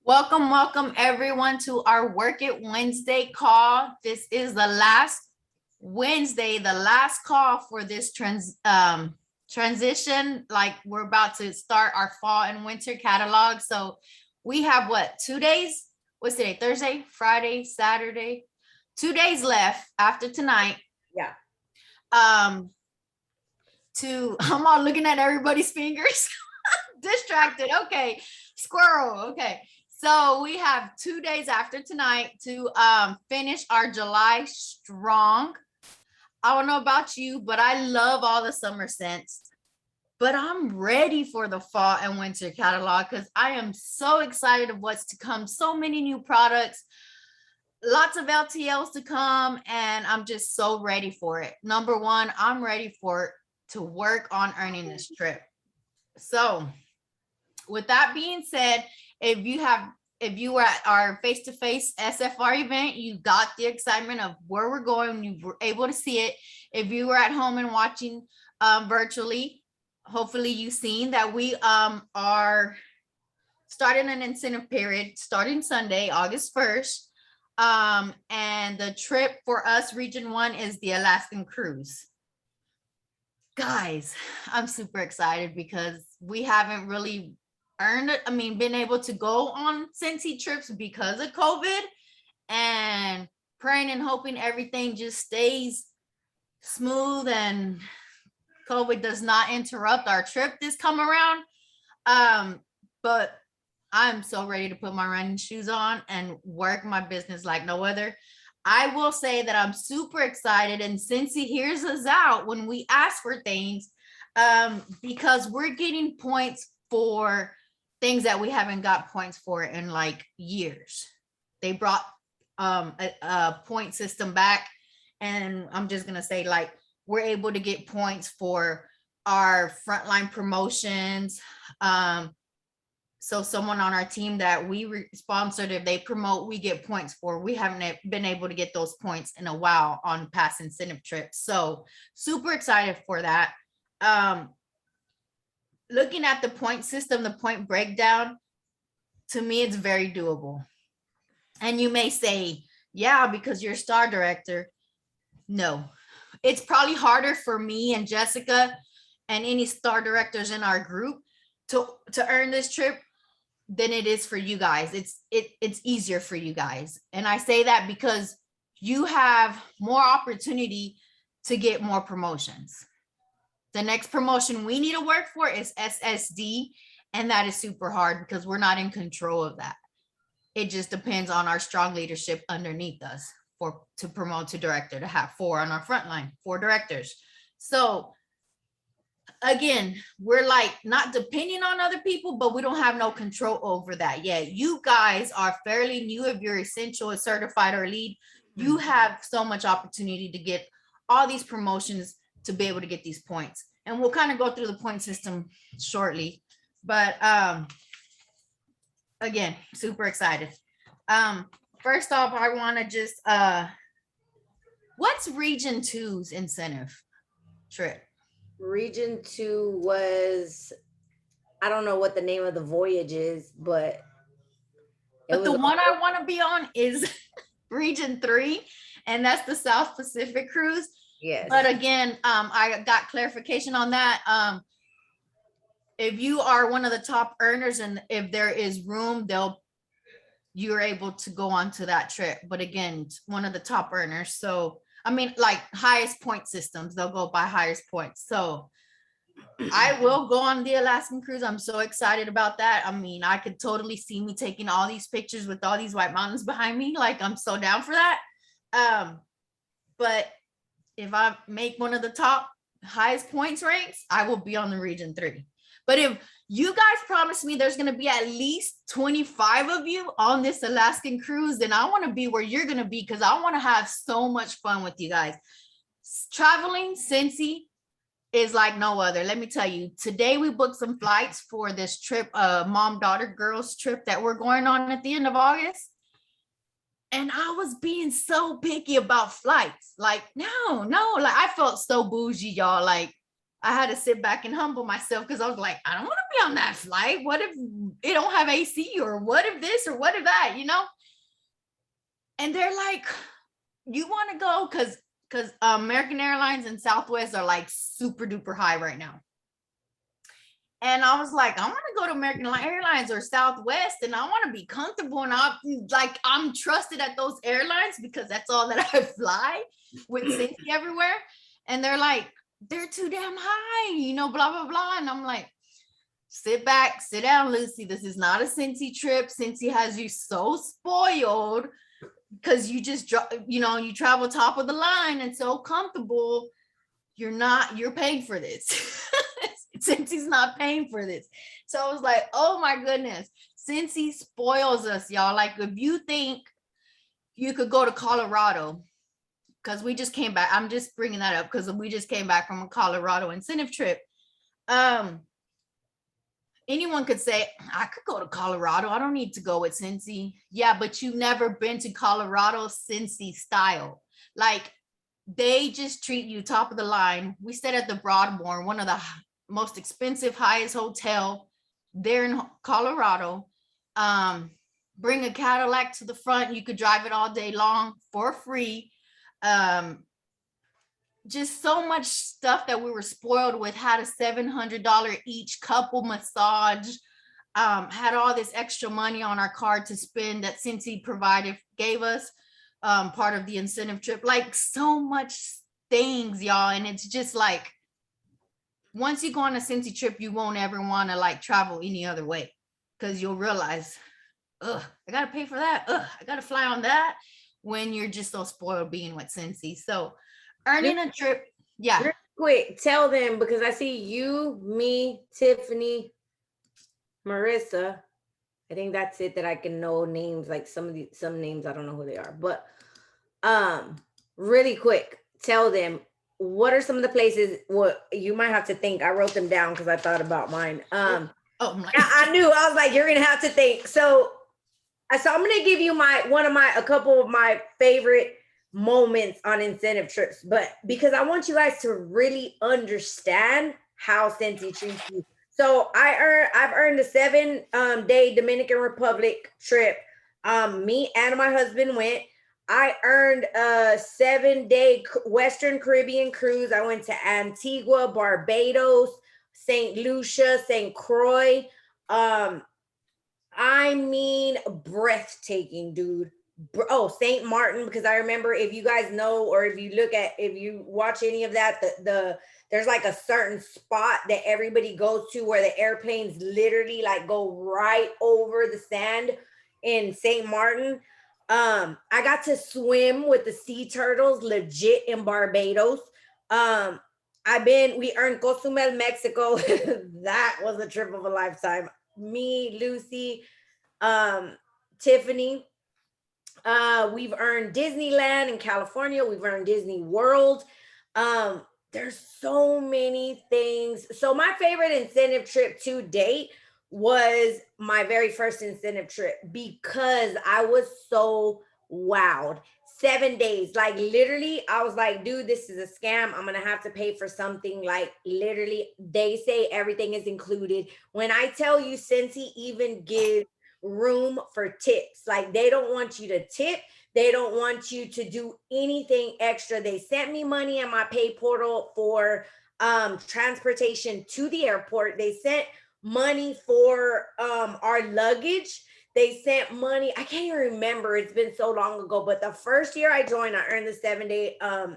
Welcome everyone to our Work It Wednesday call. This is the last Wednesday, the last call for this transition. Like we're about to start our fall and winter catalog. So we have what, 2 days? What's today? Thursday, Friday, Saturday. 2 days left after tonight. Yeah. I'm all looking at everybody's fingers. Distracted. Okay. Squirrel. Okay. So we have 2 days after tonight to finish our July strong. I don't know about you, but I love all the summer scents. But I'm ready for the fall and winter catalog because I am so excited of what's to come. So many new products, lots of LTLs to come, and I'm just so ready for it. Number one, I'm ready to work on earning this trip. So with that being said, if you were at our face-to-face SFR event, you got the excitement of where we're going, you were able to see it. If you were at home and watching virtually, hopefully you've seen that we are starting an incentive period starting Sunday, August 1st. And the trip for us, Region 1, is the Alaskan cruise. Guys, I'm super excited because we haven't really been able to go on Scentsy trips because of COVID, and praying and hoping everything just stays smooth and COVID does not interrupt our trip this come around. But I'm so ready to put my running shoes on and work my business like no other. I will say that I'm super excited, and Scentsy hears us out when we ask for things, because we're getting points for things that we haven't got points for in like years. They brought a point system back, and I'm just gonna say, like, we're able to get points for our frontline promotions. So someone on our team that we sponsored, if they promote, we get points for. We haven't been able to get those points in a while on past incentive trips. So super excited for that. Looking at the point system, the point breakdown, to me, it's very doable. And you may say, yeah, because you're star director. No, it's probably harder for me and Jessica and any star directors in our group to earn this trip than it is for you guys. It's easier for you guys. And I say that because you have more opportunity to get more promotions. The next promotion we need to work for is SSD, and that is super hard because we're not in control of that. It just depends on our strong leadership underneath us to promote to director, to have 4 on our front line, 4 directors. So again, we're like not depending on other people, but we don't have no control over that yet. You guys are fairly new. If you're essential, a certified, or lead, you have so much opportunity to get all these promotions to be able to get these points. And we'll kind of go through the point system shortly. But again, super excited. First off, I want to just, what's Region 2's incentive trip? Region 2 was, I don't know what the name of the voyage is, but the one I want to be on is Region 3, and that's the South Pacific cruise. Yes. But again, I got clarification on that. If you are one of the top earners and if there is room, you're able to go on to that trip. But again, one of the top earners. So, I mean, like highest point systems, they'll go by highest points. So I will go on the Alaskan cruise. I'm so excited about that. I mean, I could totally see me taking all these pictures with all these white mountains behind me. Like, I'm so down for that. But if I make one of the top highest points ranks, I will be on the Region 3. But if you guys promise me there's going to be at least 25 of you on this Alaskan cruise, then I want to be where you're going to be, because I want to have so much fun with you guys. Traveling Scentsy is like no other. Let me tell you, today we booked some flights for this trip, mom-daughter girls trip that we're going on at the end of August. And I was being so picky about flights. Like, no, like I felt so bougie, y'all. Like, I had to sit back and humble myself because I was like, I don't want to be on that flight. What if it don't have AC, or what if this, or what if that, you know? And they're like, you want to go? Because American Airlines and Southwest are like super duper high right now. And I was like, I want to go to American Airlines or Southwest, and I want to be comfortable. And I'm trusted at those airlines because that's all that I fly with Scentsy everywhere. And they're like, they're too damn high, you know, blah, blah, blah. And I'm like, sit back, sit down, Lucy. This is not a Scentsy trip. Scentsy has you so spoiled because you just, you know, you travel top of the line and so comfortable. You're paying for this. Scentsy not paying for this. So I was like, oh my goodness, Scentsy spoils us, y'all. Like, if you think you could go to Colorado, because we just came back. I'm just bringing that up because we just came back from a Colorado incentive trip. Anyone could say, I could go to Colorado. I don't need to go with Scentsy. Yeah, but you've never been to Colorado Scentsy style. Like, they just treat you top of the line. We stayed at the Broadmoor, one of the most expensive, highest hotel there in Colorado. Bring a Cadillac to the front. You could drive it all day long for free. Just so much stuff that we were spoiled with. Had a $700 each couple massage. Had all this extra money on our card to spend that Scentsy gave us, part of the incentive trip. Like, so much things, y'all. And it's just like, once you go on a Scentsy trip, you won't ever want to like travel any other way, because you'll realize, I gotta pay for that. I gotta fly on that, when you're just so spoiled being with Scentsy. So earning a trip, yeah. Real quick, tell them, because I see you, me, Tiffany, Marissa. I think that's it that I can know names. Like some names I don't know who they are, but really quick, tell them, what are some of the places? What you might have to think. I wrote them down because I thought about mine. I knew, I was like, you're gonna have to think. So I'm gonna give you a couple of my favorite moments on incentive trips, but because I want you guys to really understand how Scentsy treats you. So I've earned a 7-day Dominican Republic trip. Me and my husband went. I earned a 7-day Western Caribbean cruise. I went to Antigua, Barbados, St. Lucia, St. Croix. I mean, breathtaking, dude. St. Martin, because I remember, if you guys know, or if you watch any of that, there's like a certain spot that everybody goes to where the airplanes literally like go right over the sand in St. Martin. I got to swim with the sea turtles legit in Barbados. We earned Cozumel, Mexico. That was a trip of a lifetime. Me, Lucy, Tiffany. We've earned Disneyland in California. We've earned Disney World. There's so many things. So my favorite incentive trip to date was my very first incentive trip, because I was so wowed. 7 days, like literally, I was like, dude, this is a scam. I'm gonna have to pay for something. Like literally, they say everything is included. When I tell you, Scentsy even gives room for tips. Like, they don't want you to tip. They don't want you to do anything extra. They sent me money in my pay portal for transportation to the airport. They sent money for our luggage. They sent money. I can't even remember. It's been so long ago. But the first year I joined, I earned the 7-day. I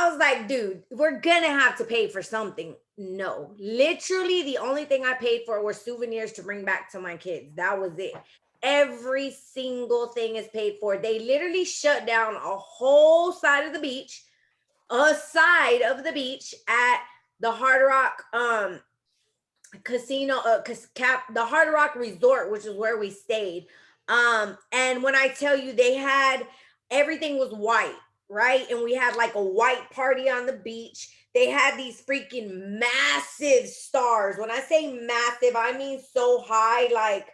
was like, dude, we're gonna have to pay for something. No, literally the only thing I paid for were souvenirs to bring back to my kids. That was it. Every single thing is paid for. They literally shut down a whole side of the beach, at the Hard Rock casino, the Hard Rock Resort, which is where we stayed. And when I tell you, everything was white, right? And we had like a white party on the beach. They had these freaking massive stars. When I say massive, I mean so high, like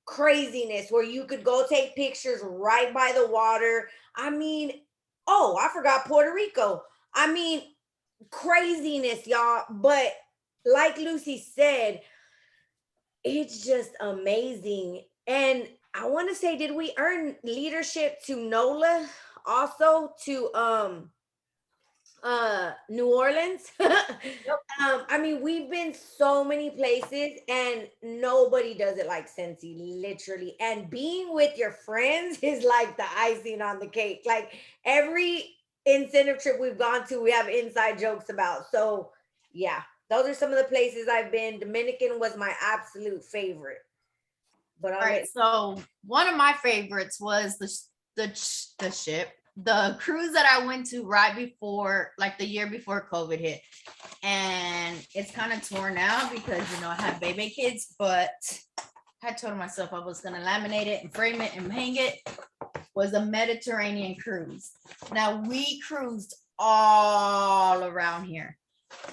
craziness, where you could go take pictures right by the water. I mean, I forgot Puerto Rico. I mean, craziness, y'all. But like Lucy said, it's just amazing. And I want to say, did we earn leadership to NOLA also to New Orleans? Yep. I mean, we've been so many places and nobody does it like Scentsy, literally. And being with your friends is like the icing on the cake. Like every incentive trip we've gone to, we have inside jokes about. So yeah, those are some of the places I've been. Dominican was my absolute favorite. But All I'll right, let so one of my favorites was the cruise that I went to right before, like the year before COVID hit, and it's kind of torn out because I had baby kids, but I told myself I was gonna laminate it and frame it and hang it. Was a Mediterranean cruise. Now we cruised all around here.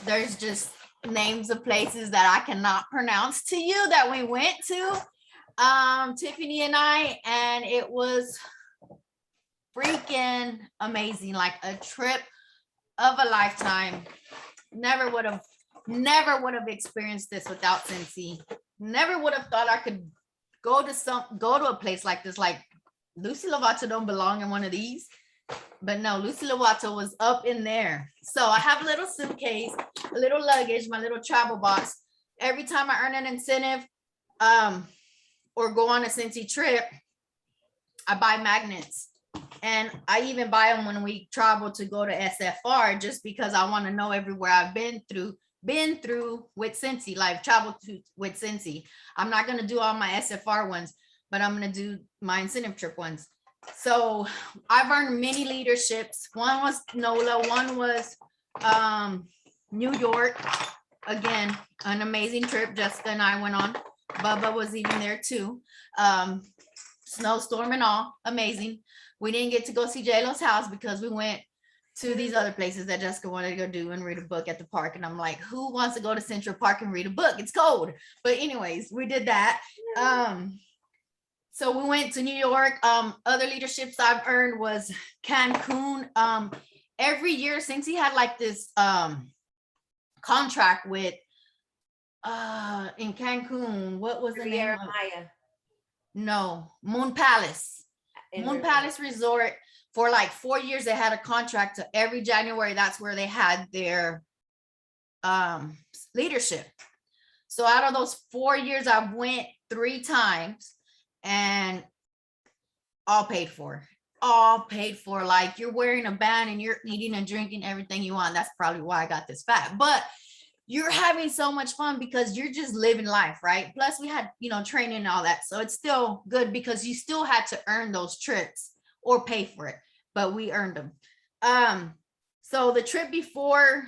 There's just names of places that I cannot pronounce to you that we went to. Tiffany and I, and it was freaking amazing, like a trip of a lifetime. Never would have experienced this without Scentsy. Never would have thought I could go to a place like this. Like Lucy Lovato don't belong in one of these, but no, Lucy Lovato was up in there. So I have a little suitcase, a little luggage, my little travel box. Every time I earn an incentive, or go on a Scentsy trip, I buy magnets. And I even buy them when we travel to go to SFR, just because I want to know everywhere I've been through with Scentsy, like travel to with Scentsy. I'm not going to do all my SFR ones, but I'm going to do my incentive trip ones. So I've earned many leaderships. One was NOLA, one was New York. Again, an amazing trip Jessica and I went on. Bubba was even there too. Snowstorm and all, amazing. We didn't get to go see JLo's house because we went to these other places that Jessica wanted to go do and read a book at the park. And I'm like, who wants to go to Central Park and read a book? It's cold. But anyways, we did that. So we went to New York. Other leaderships I've earned was Cancun. Every year since he had like this contract with in Cancun, what was the name of? No, Moon Palace. Moon Palace Resort. For like 4 years, they had a contract to every January. That's where they had their leadership. So out of those 4 years, I went 3 times and all paid for. All paid for. Like you're wearing a band and you're eating and drinking everything you want. That's probably why I got this fat. But you're having so much fun because you're just living life, right? Plus we had, training and all that. So it's still good because you still had to earn those trips or pay for it, but we earned them. So the trip before,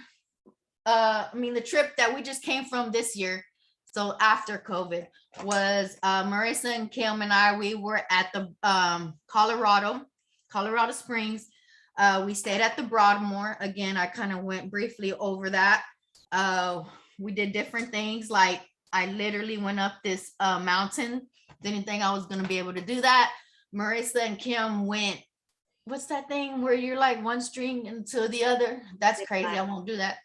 the trip that we just came from this year, so after COVID, was Marissa and Kim and I, we were at the Colorado Springs. We stayed at the Broadmoor. Again, I kind of went briefly over that. We did different things. Like I literally went up this mountain. Didn't think I was going to be able to do that. Marissa and Kim went, what's that thing where you're like one string into the other? That's zip crazy. Line. I won't do that.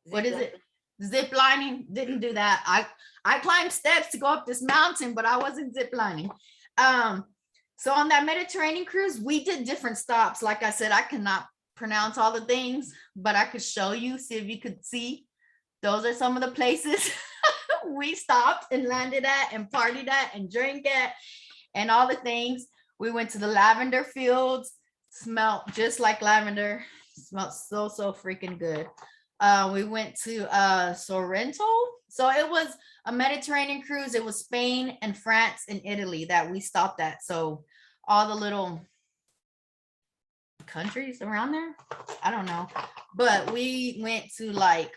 What is it? Zip lining. Didn't do that. I climbed steps to go up this mountain, but I wasn't zip lining. So on that Mediterranean cruise, we did different stops. Like I said, I cannot pronounce all the things, but I could show you, see if you could see. Those are some of the places we stopped and landed at and partied at and drank at and all the things. We went to the lavender fields, smelled just like lavender, smelled so freaking good. We went to Sorrento. So it was a Mediterranean cruise. It was Spain and France and Italy that we stopped at. So all the little countries around there, I don't know, but we went to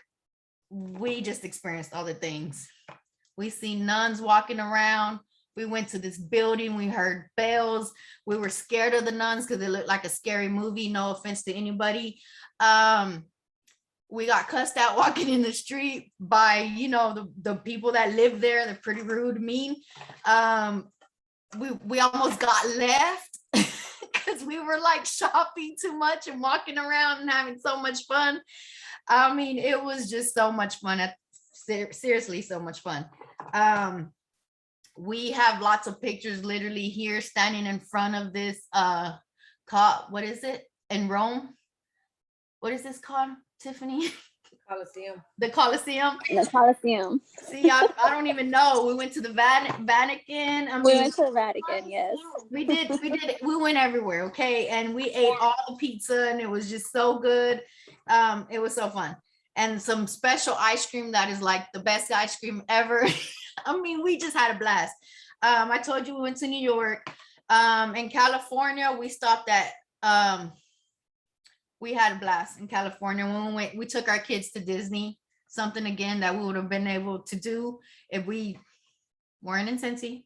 we just experienced all the things. We seen nuns walking around. We went to this building. We heard bells. We were scared of the nuns because it looked like a scary movie. No offense to anybody. We got cussed out walking in the street by, the people that live there. They're pretty rude, mean. We almost got left because we were like shopping too much and walking around and having so much fun. I mean, it was just so much fun. Seriously, so much fun. We have lots of pictures literally here standing in front of this what is it in Rome? What is this called, Tiffany? Coliseum. The Colosseum. The Coliseum. See, I don't even know. We went to the Vatican. We went to the Vatican, yes. We did. We went everywhere, okay? And we ate all the pizza and it was just so good. It was so fun. And some special ice cream that is like the best ice cream ever. I mean, we just had a blast. I told you we went to New York. In California, we stopped at we had a blast in California when we took our kids to Disney, something again that we would have been able to do if we weren't in Scentsy.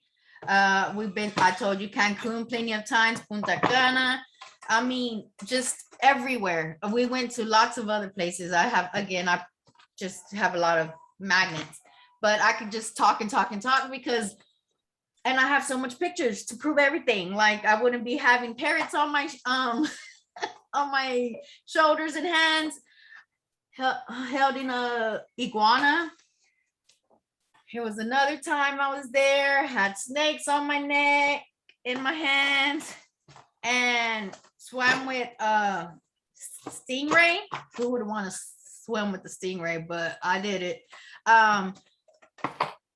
I told you Cancun plenty of times, Punta Cana. I mean, just everywhere. We went to lots of other places. I just have a lot of magnets, but I could just talk and talk and talk because, and I have so much pictures to prove everything. Like I wouldn't be having parrots on my, on my shoulders and hands, held in a iguana. Here was another time I was there, had snakes on my neck, in my hands, and swam with stingray. Who would want to swim with the stingray? But I did it.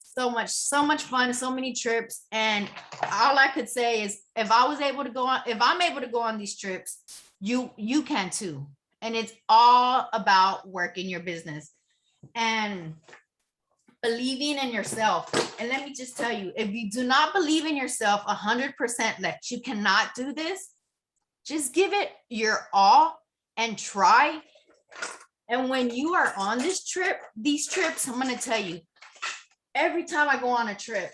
So much fun, so many trips. And all I could say is if I'm able to go on these trips, you can too. And it's all about working your business and believing in yourself. And let me just tell you, if you do not believe in yourself 100% that you cannot do this, just give it your all and try. And when you are on these trips, I'm going to tell you, every time I go on a trip,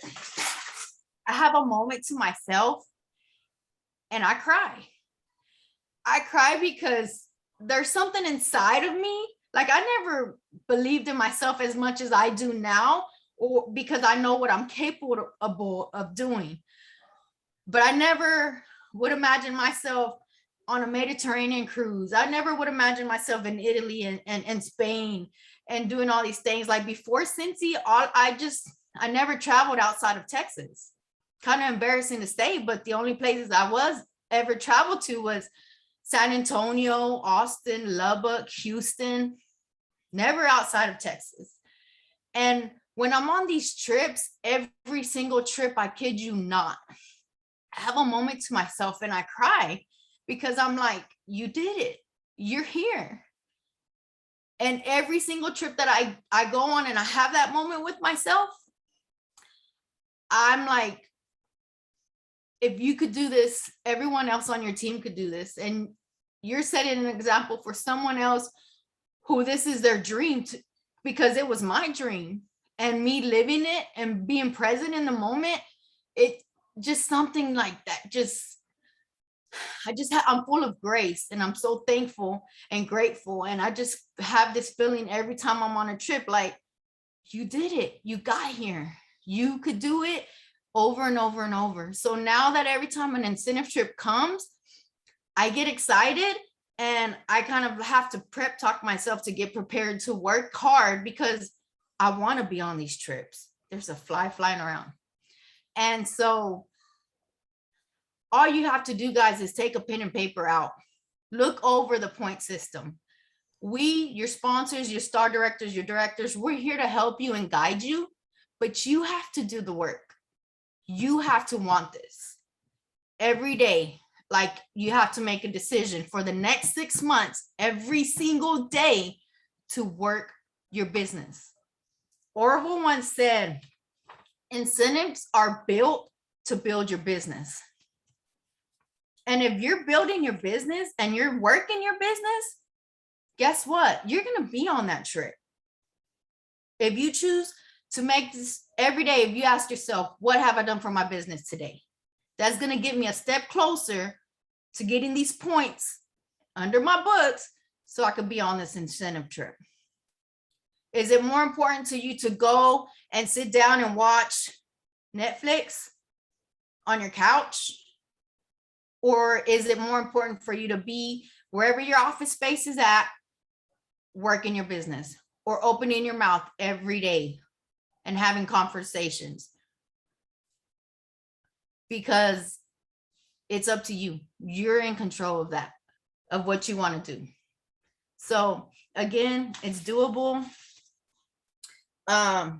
I have a moment to myself and I cry. I cry because there's something inside of me. Like I never believed in myself as much as I do now, or because I know what I'm capable of doing. But I never would imagine myself on a Mediterranean cruise. I never would imagine myself in Italy and Spain and doing all these things. Like before Scentsy, I never traveled outside of Texas. Kind of embarrassing to say, but the only places I was ever traveled to was San Antonio, Austin, Lubbock, Houston, never outside of Texas. And when I'm on these trips, every single trip, I kid you not, I have a moment to myself and I cry because I'm like, you did it. You're here. And every single trip that I go on and I have that moment with myself, I'm like, if you could do this, everyone else on your team could do this. And you're setting an example for someone else who this is their dream because it was my dream, and me living it and being present in the moment. It just something like that. I'm full of grace and I'm so thankful and grateful. And I just have this feeling every time I'm on a trip, like you did it, you got here, you could do it over and over and over. So now that every time an incentive trip comes, I get excited and I kind of have to prep talk myself to get prepared to work hard because I want to be on these trips. There's a fly flying around. And so all you have to do, guys, is take a pen and paper out. Look over the point system. Your sponsors, your star directors, your directors, we're here to help you and guide you, but you have to do the work. You have to want this every day. Like you have to make a decision for the next 6 months, every single day, to work your business. Orville once said, incentives are built to build your business. And if you're building your business and you're working your business, guess what? You're going to be on that trip. If you choose to make this every day, if you ask yourself, what have I done for my business today? That's going to get me a step closer to getting these points under my books so I could be on this incentive trip. Is it more important to you to go and sit down and watch Netflix on your couch? Or is it more important for you to be wherever your office space is at, work in your business or opening your mouth every day and having conversations, because it's up to you. You're in control of that, of what you want to do. So again, it's doable. I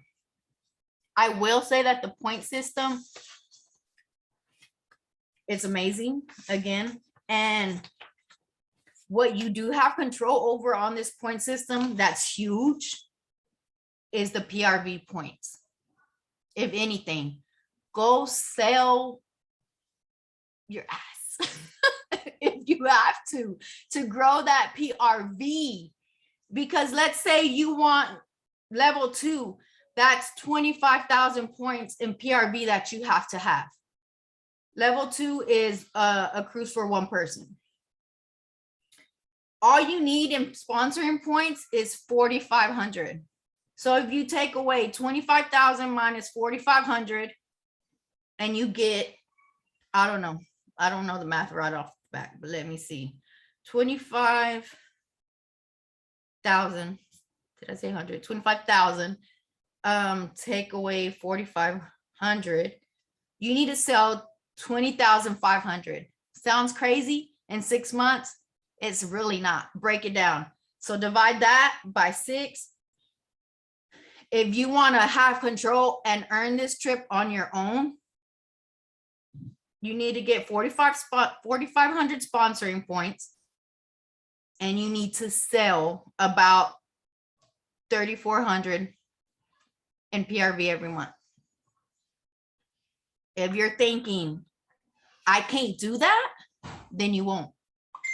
will say that the point system, it's amazing again. And what you do have control over on this point system that's huge is the PRV points. If anything, go sell your ass if you have to grow that PRV. Because let's say you want level 2, that's 25,000 points in PRV that you have to have. Level 2 is a cruise for one person. All you need in sponsoring points is 4,500. So if you take away 25,000 minus 4,500 and you get, I don't know the math right off the bat, but let me see. 25,000. Did I say 100? 25,000. Take away 4,500. You need to sell 20,500. Sounds crazy in 6 months. It's really not. Break it down. So divide that by 6. If you want to have control and earn this trip on your own, you need to get 4,500 sponsoring points, and you need to sell about 3,400 in PRV every month. If you're thinking, I can't do that, then you won't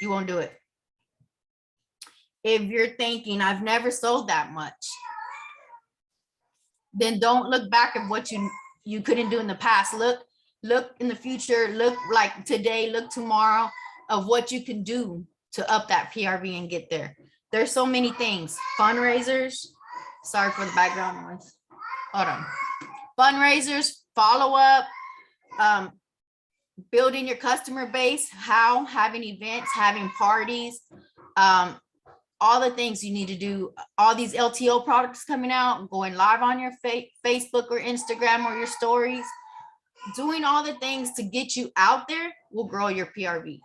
do it. If you're thinking, I've never sold that much, then don't look back at what you couldn't do in the past. Look in the future, look like today, look tomorrow of what you can do to up that PRV and get there. There's so many things. Fundraisers, sorry for the background noise. Hold on. Fundraisers, follow up, building your customer base, having events, having parties, all the things you need to do, all these LTO products coming out, going live on your Facebook or Instagram or your stories, doing all the things to get you out there will grow your PRV.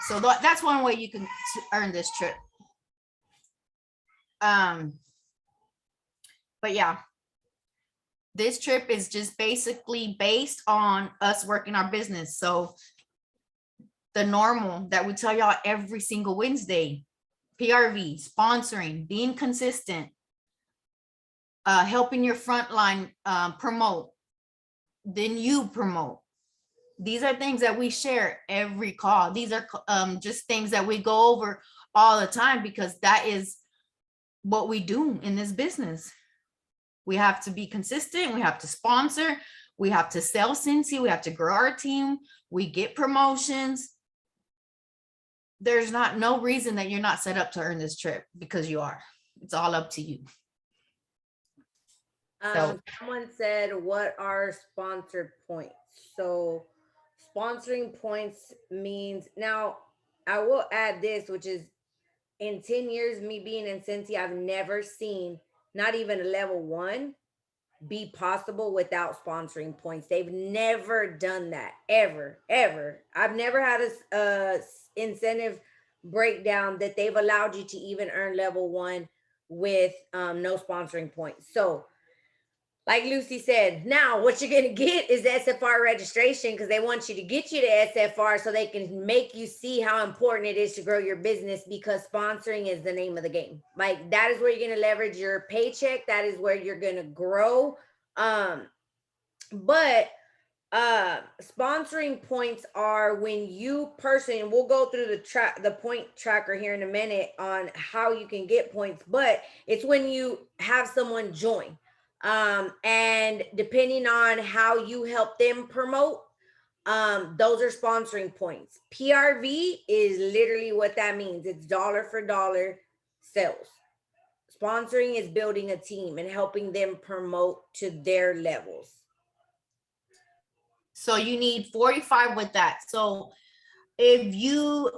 So that's one way you can earn this trip. But yeah, this trip is just basically based on us working our business. So the normal that we tell y'all every single Wednesday, PRV, sponsoring, being consistent, helping your frontline promote, then you promote. These are things that we share every call. These are just things that we go over all the time, because that is what we do in this business. We have to be consistent. We have to sponsor. We have to sell Scentsy. We have to grow our team. We get promotions. There's no reason that you're not set up to earn this trip, because you are. It's all up to you. Someone said, what are sponsored points? So sponsoring points means, now I will add this, which is, in 10 years, me being in Scentsy, I've never seen not even a level 1 be possible without sponsoring points. They've never done that, ever. I've never had a incentive breakdown that they've allowed you to even earn level 1 with no sponsoring points. So like Lucy said, now what you're going to get is SFR registration, because they want you to get you to SFR so they can make you see how important it is to grow your business, because sponsoring is the name of the game. Like, that is where you're going to leverage your paycheck. That is where you're going to grow. But sponsoring points are when you personally, and we'll go through the point tracker here in a minute on how you can get points, but it's when you have someone join. And depending on how you help them promote, those are sponsoring points. PRV is literally what that means. It's dollar for dollar sales. Sponsoring is building a team and helping them promote to their levels. So you need 45 with that. So if you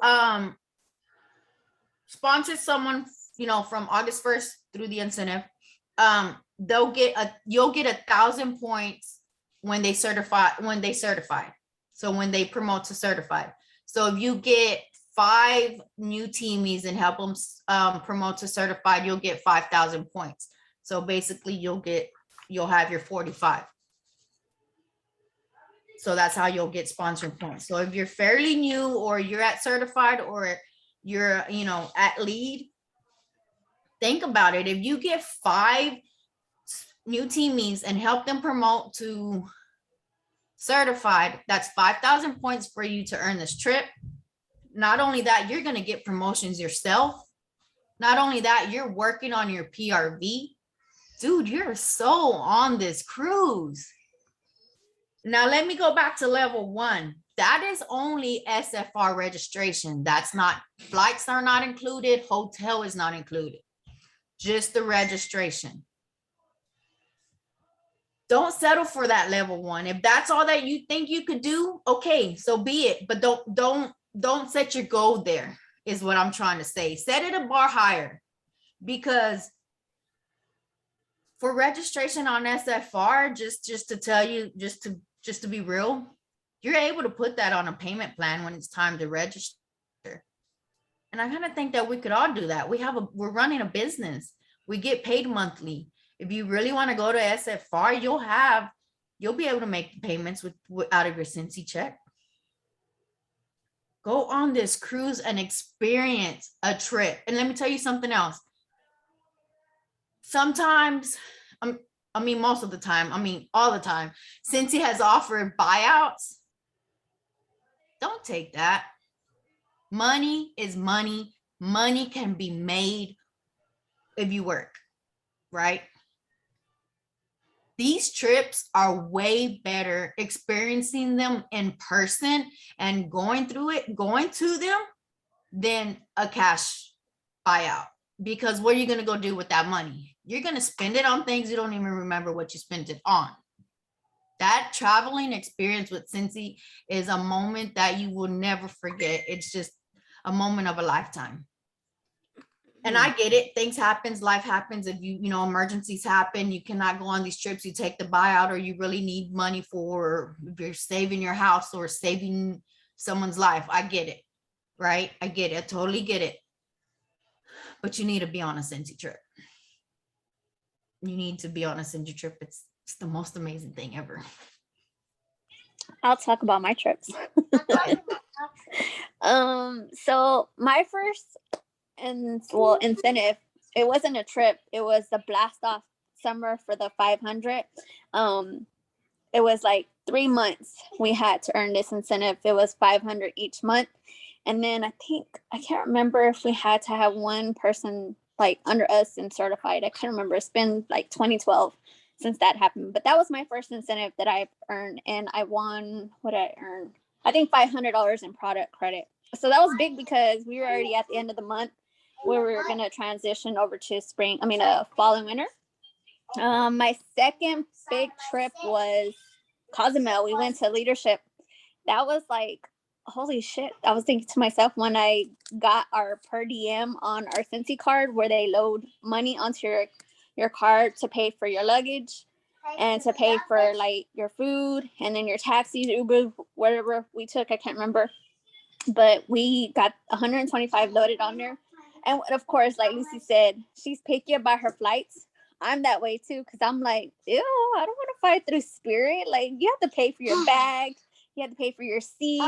sponsor someone from August 1st through the incentive, you'll get 1,000 points when they certify. So when they promote to certified. So if you get 5 new teamies and help them promote to certified, you'll get 5,000 points. So basically you'll have your 45. So that's how you'll get sponsored points. So if you're fairly new or you're at certified or you're, at lead, think about it. If you get 5 new teamies and help them promote to certified, that's 5,000 points for you to earn this trip. Not only that, you're going to get promotions yourself. Not only that, you're working on your PRV. Dude, you're so on this cruise. Now, let me go back to level 1. That is only SFR registration. That's not, flights are not included. Hotel is not included. Just the registration. Don't settle for that level 1. If that's all that you think you could do, okay, so be it. But don't set your goal there, is what I'm trying to say. Set it a bar higher, because for registration on SFR, just to tell you, just to be real, you're able to put that on a payment plan when it's time to register. And I kind of think that we could all do that. We're running a business. We get paid monthly. If you really want to go to SFR, you'll be able to make payments out of your Scentsy check. Go on this cruise and experience a trip. And let me tell you something else. Sometimes, most of the time, all the time, Scentsy has offered buyouts. Don't take that. Money is money. Money can be made if you work, right? These trips are way better experiencing them in person and going to them than a cash buyout. Because what are you going to go do with that money? You're going to spend it on things you don't even remember what you spent it on. That traveling experience with Scentsy is a moment that you will never forget. It's just a moment of a lifetime. And I get it. Things happens, life happens. If emergencies happen, you cannot go on these trips. You take the buyout, or you really need money for, if you're saving your house or saving someone's life. I get it, right? I get it. I totally get it. But you need to be on a Scentsy trip. You need to be on a Scentsy trip. It's the most amazing thing ever. I'll talk about my trips. So my first incentive, it wasn't a trip, it was the blast off summer for the 500. It was like 3 months we had to earn this incentive. It was 500 each month. And then I can't remember if we had to have one person like under us and certified. I can't remember. It's been like 2012 since that happened. But that was my first incentive that I earned. And I won, what did I earn? I think $500 in product credit. So that was big because we were already at the end of the month where we were going to transition over to fall and winter. My second big trip was Cozumel. We went to leadership. That was like, holy shit. I was thinking to myself when I got our per diem on our Scentsy card, where they load money onto your card to pay for your luggage and to pay for like your food and then your taxis, Uber, whatever we took. I can't remember. But we got 125 loaded on there. And of course, like Lucy said, she's picky about her flights. I'm that way too, because I'm like, ew, I don't want to fly through Spirit. Like, you have to pay for your bag. You have to pay for your seat.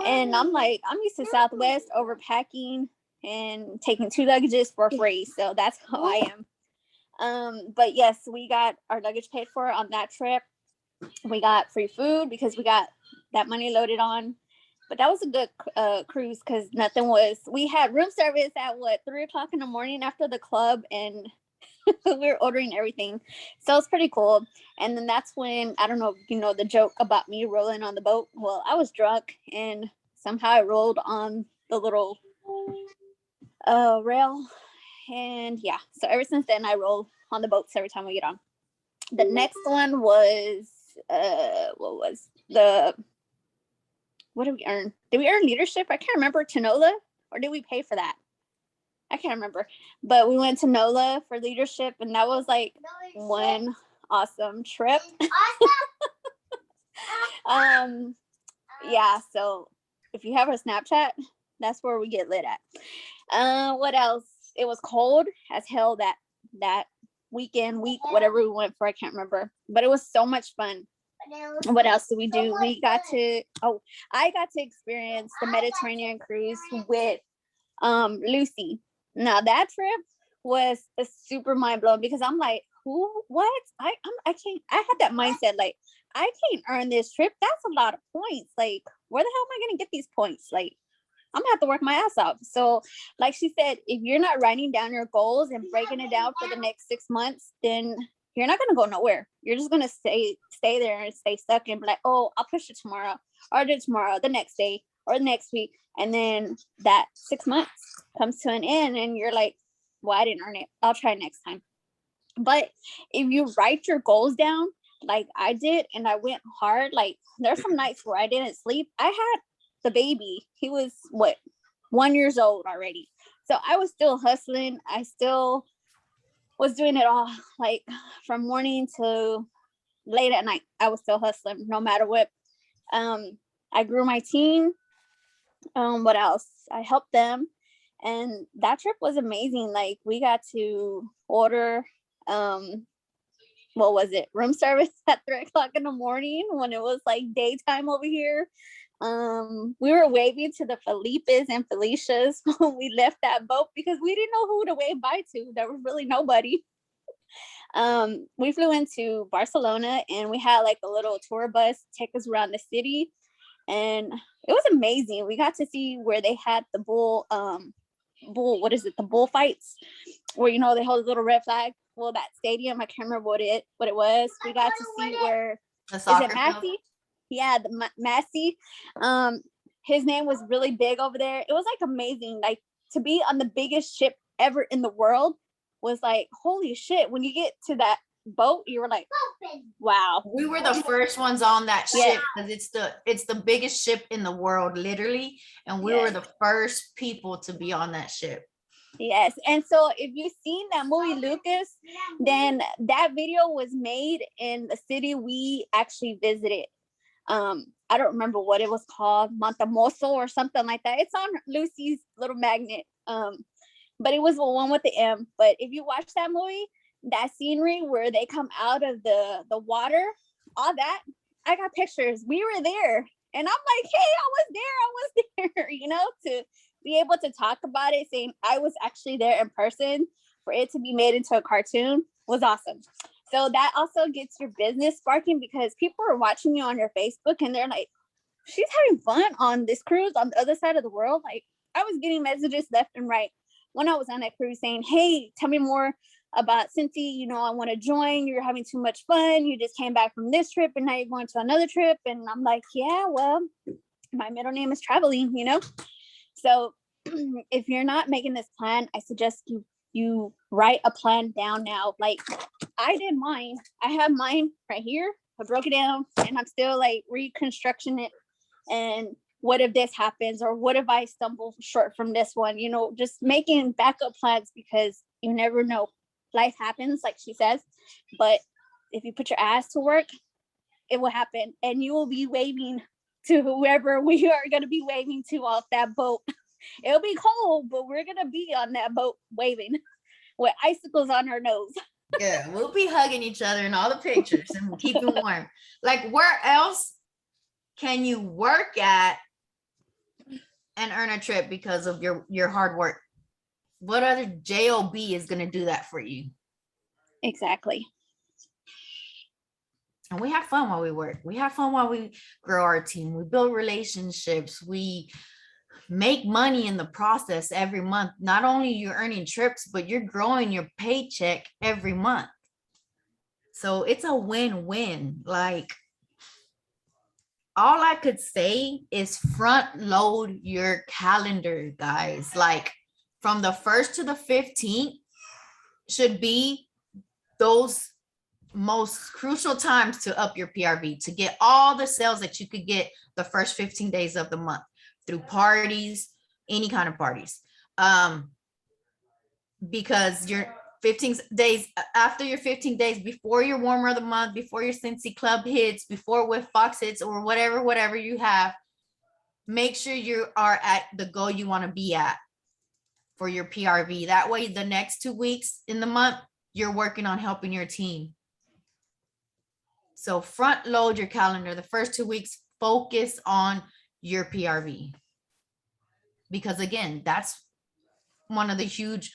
And I'm like, I'm used to Southwest overpacking and taking 2 luggages for free. So that's how I am. But yes, we got our luggage paid for on that trip. We got free food because we got that money loaded on. But that was a good cruise because we had room service at 3:00 in the morning after the club, and we were ordering everything. So it's pretty cool. And then that's when, I don't know if you know the joke about me rolling on the boat. Well, I was drunk and somehow I rolled on the little rail. And yeah, so ever since then I roll on the boats every time we get on. The next one was, what did we earn? Did we earn leadership? I can't remember. Tanola, or did we pay for that? I can't remember, but we went to NOLA for leadership, and that was like one awesome trip. Yeah, so if you have a Snapchat, that's where we get lit at. What else? It was cold as hell that week, whatever we went for, I can't remember, but it was so much fun. What else did we do? I got to experience the Mediterranean cruise with Lucy. Now that trip was a super mind blowing, because I'm like, what? I can't. I had that mindset like, I can't earn this trip. That's a lot of points. Like, where the hell am I gonna get these points? Like, I'm gonna have to work my ass off. So, like she said, if you're not writing down your goals and breaking it down for the next 6 months, then you're not gonna go nowhere. You're just gonna stay there and stay stuck and be like, oh, I'll push it tomorrow, or I'll do it tomorrow, the next day, or the next week. And then that 6 months comes to an end and you're like, well, I didn't earn it. I'll try next time. But if you write your goals down like I did, and I went hard, like there's some nights where I didn't sleep. I had the baby. He was 1 year old already. So I was still hustling. I still was doing it all, like from morning to late at night. I was still hustling no matter what. I grew my team. What else? I helped them. And that trip was amazing. Like, we got to order, what was it? Room service at 3:00 in the morning when it was like daytime over here. We were waving to the Felipes and Felicias when we left that boat, because we didn't know who to wave bye to. There was really nobody. We flew into Barcelona, and we had like a little tour bus take us around the city, and it was amazing. We got to see where they had the bull, the bullfights, where they hold a little red flag. Well, that stadium, I can't remember what it was. We got to see where, is it Massey? Yeah, the Massey. His name was really big over there. It was like amazing. Like, to be on the biggest ship ever in the world was like, holy shit. When you get to that boat, you were like, wow. We were the first ones on that ship, because it's the biggest ship in the world, literally, and we were the first people to be on that ship. Yes. And so if you've seen that movie Lucas, then that video was made in the city we actually visited. I don't remember what it was called, Montemoso or something like that. It's on Lucy's little magnet, but it was the one with the M. But if you watch that movie, that scenery where they come out of the water, all that, I got pictures. We were there, and I'm like, hey, I was there, to be able to talk about it, saying I was actually there in person, for it to be made into a cartoon was awesome. So that also gets your business sparking, because people are watching you on your Facebook and they're like, she's having fun on this cruise on the other side of the world. Like, I was getting messages left and right when I was on that cruise saying, hey, tell me more about Scentsy. I want to join. You're having too much fun. You just came back from this trip and now you're going to another trip. And I'm like, yeah, well, my middle name is traveling, So if you're not making this plan, I suggest you write a plan down now. Like, I did mine. I have mine right here. I broke it down, and I'm still like reconstructing it. And what if this happens, or what if I stumble short from this one? Just making backup plans, because you never know. Life happens, like she says, but if you put your ass to work, it will happen, and you will be waving to whoever we are going to be waving to off that boat. It'll be cold, but we're going to be on that boat waving with icicles on our nose. Yeah, we'll be hugging each other in all the pictures and keeping warm. Like, where else can you work at and earn a trip because of your hard work? What other job is going to do that for you? Exactly. And we have fun while we work. We have fun while we grow our team. We build relationships. We make money in the process every month. Not only you're earning trips, but you're growing your paycheck every month. So it's a win-win. Like, all I could say is front load your calendar, guys. Like, from the 1st to the 15th should be those most crucial times to up your PRV, to get all the sales that you could get the first 15 days of the month through parties, any kind of parties. because you're 15 days after your 15 days, before your warmer of the month, before your Scentsy Club hits, before with Fox hits, or whatever you have, make sure you are at the goal you want to be at for your PRV. That way, the next 2 weeks in the month, you're working on helping your team. So front load your calendar. The first 2 weeks, focus on your PRV. Because again, that's one of the huge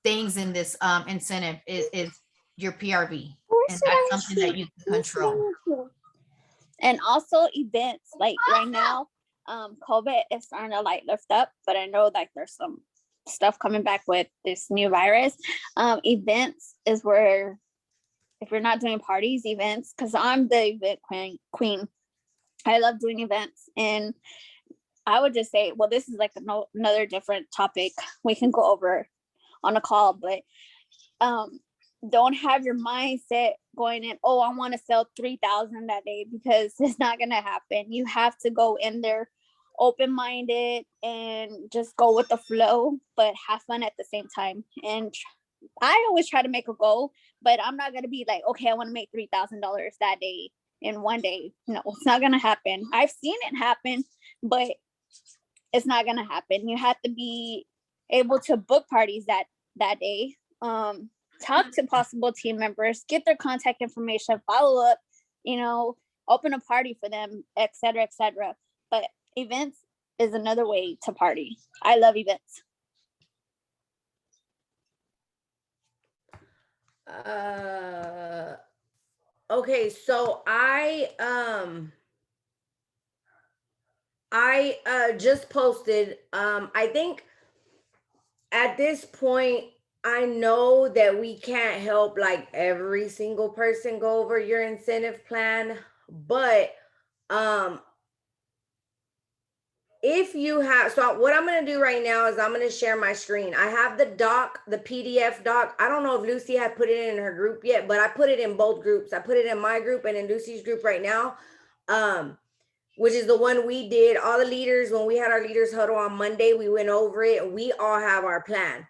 things in this incentive is your PRV. And that's something that you can control. And also events, like right now, COVID is starting to like lift up, but I know like there's some stuff coming back with this new virus. Events is where, if you're not doing parties, events, because I'm the event queen. I love doing events. And I would just say, well, this is like another different topic we can go over on a call, but don't have your mindset going in, oh, I want to sell 3,000 that day, because it's not going to happen. You have to go in there open-minded and just go with the flow, but have fun at the same time. And I always try to make a goal, but I'm not going to be like, okay, I want to make $3,000 that day in one day. No, it's not going to happen. I've seen it happen, but it's not going to happen. You have to be able to book parties that day. Talk to possible team members, get their contact information, follow up, open a party for them, etc., etc. But events is another way to party. I love events. Okay, so I just posted, I think at this point, I know that we can't help like every single person go over your incentive plan, but if you have, so what I'm going to do right now is I'm going to share my screen. I have the doc, the PDF doc. I don't know if Lucy had put it in her group yet, but I put it in both groups. I put it in my group and in Lucy's group right now, which is the one we did. All the leaders, when we had our leaders huddle on Monday, we went over it. We all have our plan.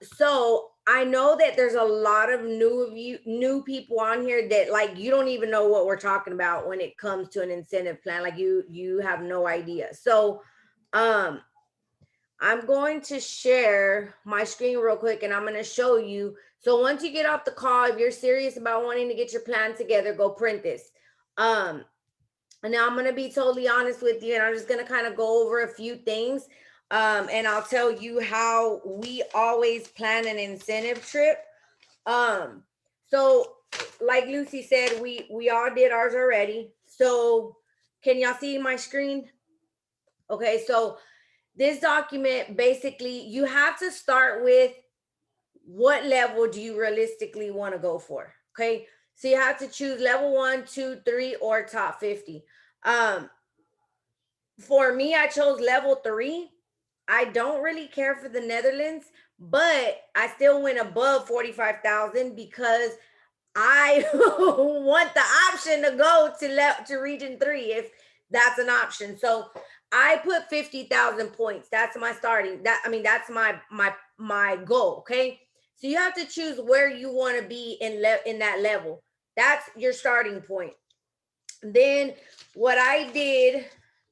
So I know that there's a lot of new people on here that like, you don't even know what we're talking about when it comes to an incentive plan. Like you have no idea. So, I'm going to share my screen real quick and I'm going to show you. So once you get off the call, if you're serious about wanting to get your plan together, go print this. And now I'm going to be totally honest with you, and I'm just going to kind of go over a few things. And I'll tell you how we always plan an incentive trip. So like Lucy said, we all did ours already. So can y'all see my screen? Okay. So this document, basically you have to start with what level do you realistically want to go for? Okay. So you have to choose level 1, 2, 3, or top 50. For me, I chose level 3. I don't really care for the Netherlands, but I still went above 45,000 because I want the option to go to region 3 if that's an option. So I put 50,000 points. That's my starting. That's my goal. Okay. So you have to choose where you want to be in that level. That's your starting point. Then what I did,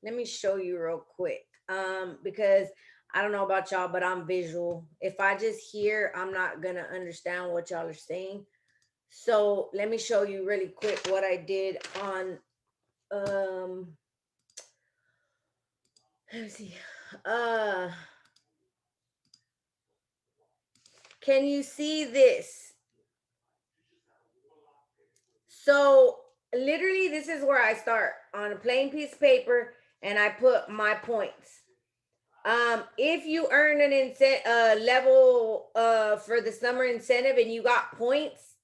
let me show you real quick. Because I don't know about y'all, but I'm visual. If I just hear, I'm not gonna understand what y'all are saying. So let me show you really quick what I did on let me see. Can you see this? So literally this is where I start on a plain piece of paper and I put my points. If you earn an level for the summer incentive and you got points,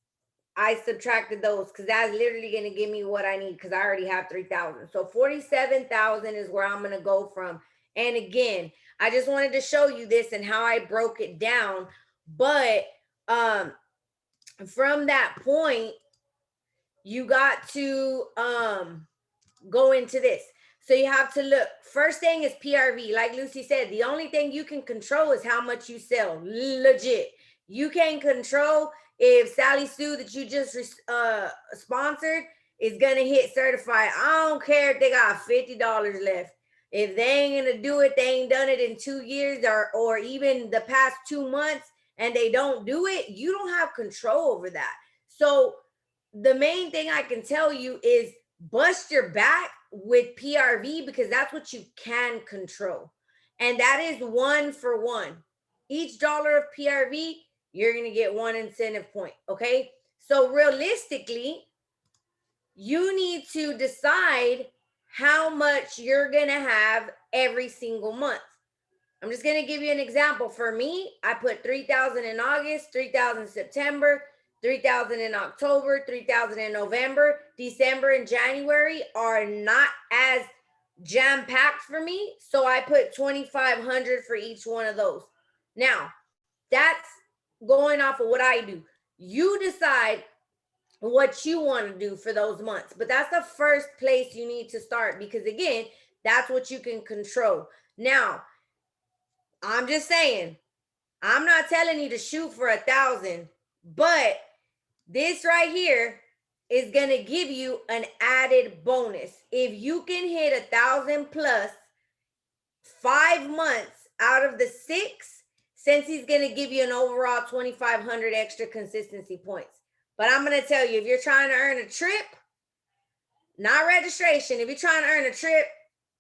I subtracted those because that's literally going to give me what I need because I already have 3,000. So 47,000 is where I'm going to go from. And again, I just wanted to show you this and how I broke it down. But from that point, you got to go into this. So you have to look. First thing is PRV. Like Lucy said, the only thing you can control is how much you sell. Legit. You can't control if Sally Sue that you just sponsored is going to hit certified. I don't care if they got $50 left. If they ain't going to do it, they ain't done it in 2 years or even the past 2 months, and they don't do it, you don't have control over that. So the main thing I can tell you is bust your back with PRV, because that's what you can control. And that is 1 for 1. Each dollar of PRV, you're going to get 1 incentive point. Okay. So realistically, you need to decide how much you're going to have every single month. I'm just going to give you an example. For me, I put 3,000 in August, 3,000 in September, 3,000 in October, 3,000 in November. December and January are not as jam-packed for me, so I put 2,500 for each one of those. Now, that's going off of what I do. You decide what you want to do for those months, but that's the first place you need to start, because again, that's what you can control. Now, I'm just saying, I'm not telling you to shoot for 1,000, but this right here is going to give you an added bonus. If you can hit 1,000 plus 5 months out of the 6, Scentsy's going to give you an overall 2,500 extra consistency points. But I'm going to tell you, if you're trying to earn a trip, not registration, if you're trying to earn a trip,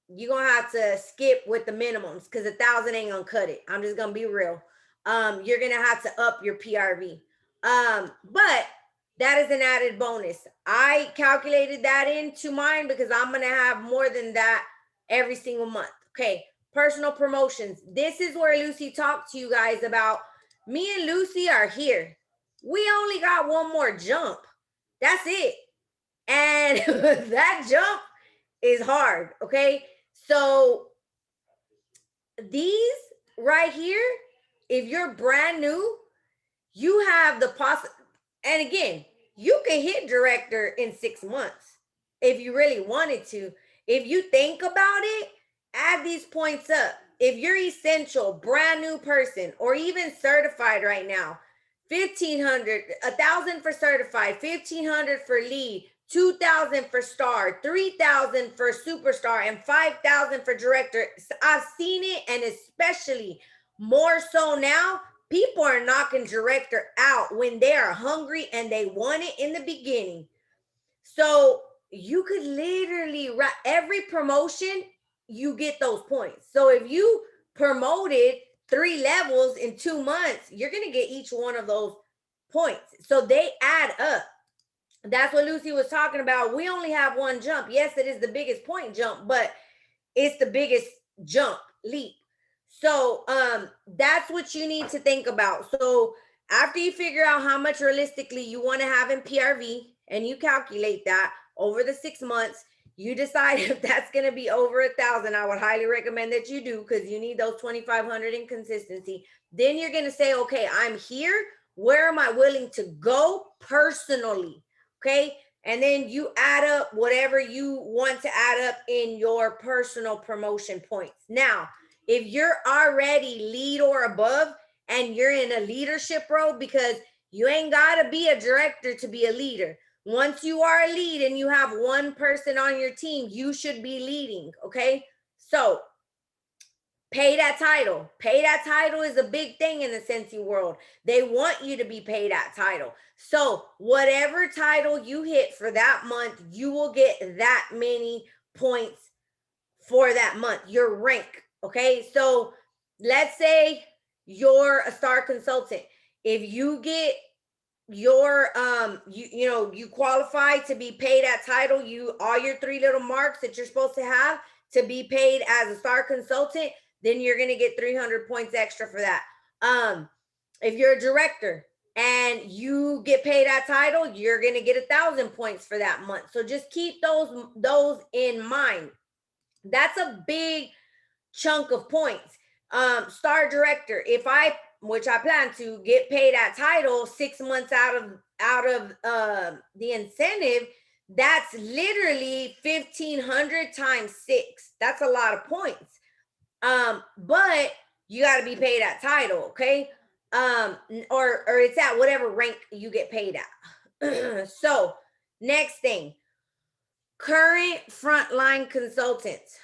you're going to have to skip with the minimums, because 1,000 ain't going to cut it. I'm just going to be real. You're going to have to up your PRV. But that is an added bonus. I calculated that into mine because I'm going to have more than that every single month. Okay. Personal promotions. This is where Lucy talked to you guys about. Me and Lucy are here. We only got one more jump. That's it. And that jump is hard. Okay. So these right here, if you're brand new, you have the possibility. And again, you can hit director in 6 months if you really wanted to. If you think about it, add these points up. If you're essential, brand new person, or even certified right now, 1,500, 1,000 for certified, 1,500 for lead, 2,000 for star, 3,000 for superstar, and 5,000 for director. I've seen it, and especially more so now, people are knocking director out when they are hungry and they want it in the beginning. So you could literally, every promotion, you get those points. So if you promoted 3 levels in 2 months, you're going to get each one of those points. So they add up. That's what Lucy was talking about. We only have one jump. Yes, it is the biggest point jump, but it's the biggest jump leap. So that's what you need to think about. So after you figure out how much realistically you want to have in PRV, and you calculate that over the 6 months, you decide if that's going to be over 1,000. I would highly recommend that you do, because you need those 2,500 in consistency. Then you're going to say, okay, I'm here. Where am I willing to go personally? Okay. And then you add up whatever you want to add up in your personal promotion points. Now, if you're already lead or above and you're in a leadership role, because you ain't got to be a director to be a leader. Once you are a lead and you have one person on your team, you should be leading. Okay. So pay that title. Pay that title is a big thing in the Scentsy world. They want you to be paid that title. So whatever title you hit for that month, you will get that many points for that month, your rank. Okay. So let's say you're a star consultant. If you get your you qualify to be paid that title, all your 3 little marks that you're supposed to have to be paid as a star consultant, then you're going to get 300 points extra for that. If you're a director and you get paid that title, you're going to get 1,000 points for that month. So just keep those in mind. That's a big chunk of points. Star director, which I plan to get paid that title 6 months out of the incentive, that's literally 1,500 times 6. That's a lot of points. But you got to be paid at title, okay? Or it's at whatever rank you get paid at. So next thing, current frontline consultants.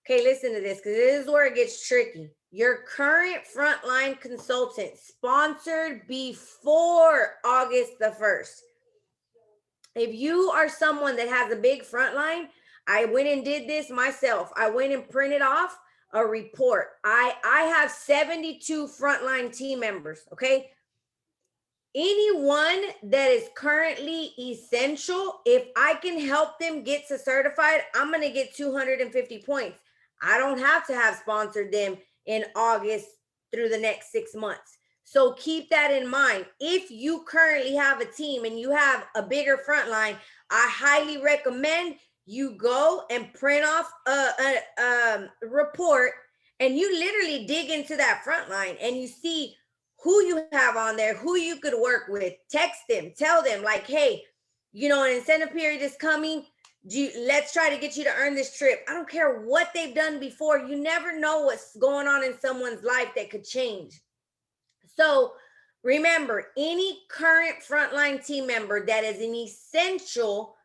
Okay, listen to this, because this is where it gets tricky. Your current frontline consultant sponsored before August the 1st. If you are someone that has a big frontline, I went and did this myself. I went and printed off a report. I have 72 frontline team members, okay? Anyone that is currently essential, if I can help them get to certified, I'm going to get 250 points. I don't have to have sponsored them in August through the next 6 months. So keep that in mind. If you currently have a team and you have a bigger frontline, I highly recommend you go and print off a report, and you literally dig into that frontline and you see who you have on there, who you could work with. Text them, tell them like, hey, you know, an incentive period is coming. Let's try to get you to earn this trip. I don't care what they've done before. You never know what's going on in someone's life that could change. So remember, any current frontline team member that is an essential,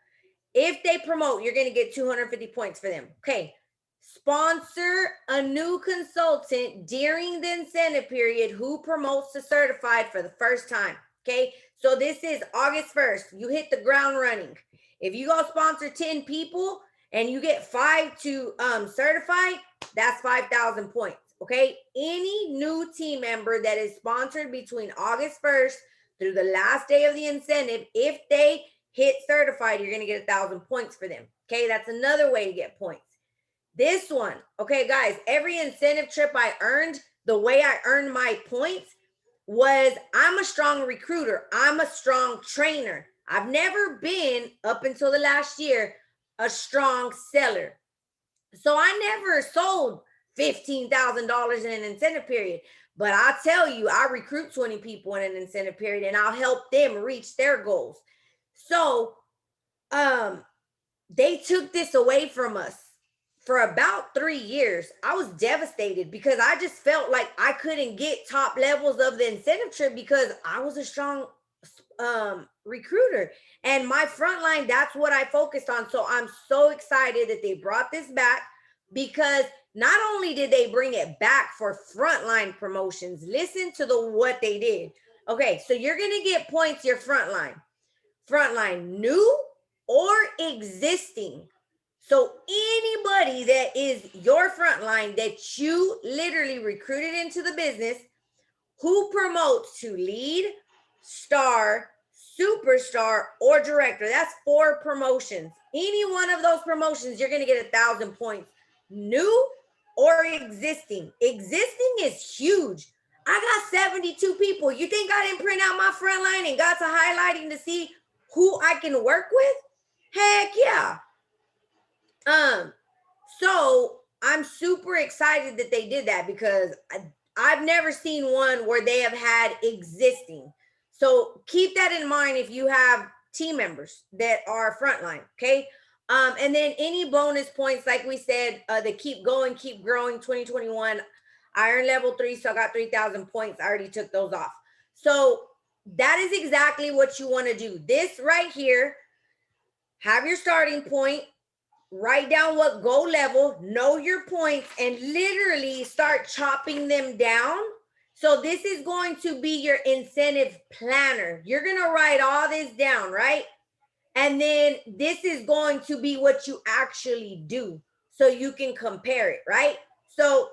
if they promote, you're going to get 250 points for them. Okay. Sponsor a new consultant during the incentive period who promotes to certified for the first time. Okay. So this is August 1st. You hit the ground running. If you go sponsor 10 people and you get 5 to certify, that's 5,000 points. Okay. Any new team member that is sponsored between August 1st through the last day of the incentive, if they hit certified, you're going to get 1,000 points for them. Okay. That's another way to get points. This one, okay, guys, every incentive trip I earned, the way I earned my points was I'm a strong recruiter. I'm a strong trainer. I've never been, up until the last year, a strong seller. So I never sold $15,000 in an incentive period. But I'll tell you, I recruit 20 people in an incentive period and I'll help them reach their goals. So they took this away from us. For about 3 years, I was devastated because I just felt like I couldn't get top levels of the incentive trip because I was a strong recruiter. And my frontline, that's what I focused on. So I'm so excited that they brought this back, because not only did they bring it back for frontline promotions, listen to what they did. Okay, so you're going to get points your frontline new or existing. So anybody that is your frontline that you literally recruited into the business, who promotes to lead, star, superstar, or director, that's 4 promotions. Any one of those promotions, you're going to get 1,000 points. New or existing. Existing is huge. I got 72 people. You think I didn't print out my frontline and got to highlighting to see who I can work with? Heck yeah. So I'm super excited that they did that, because I've never seen one where they have had existing. So keep that in mind if you have team members that are frontline, okay? And then any bonus points, like we said, the keep going, keep growing 2021. I earned level 3, so I got 3,000 points. I already took those off. So that is exactly what you want to do. This right here, have your starting point. Write down what goal level, know your points, and literally start chopping them down. So this is going to be your incentive planner. You're going to write all this down, right? And then this is going to be what you actually do, so you can compare it, right? So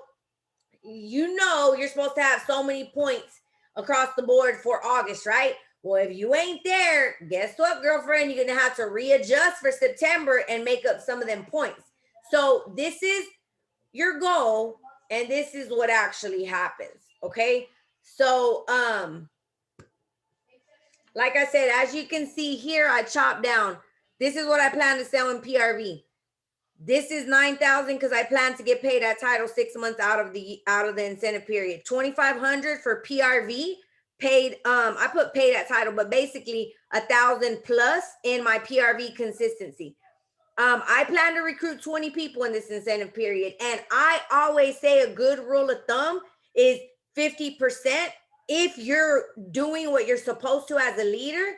you know you're supposed to have so many points across the board for August, right? Well, if you ain't there, guess what, girlfriend? You're going to have to readjust for September and make up some of them points. So this is your goal, and this is what actually happens, okay? So, like I said, as you can see here, I chopped down. This is what I plan to sell in PRV. This is 9,000 because I plan to get paid at title 6 months out of the incentive period. 2,500 for PRV. Paid, I put paid at title, but basically 1,000 plus in my PRV consistency. I plan to recruit 20 people in this incentive period. And I always say a good rule of thumb is 50%. If you're doing what you're supposed to as a leader,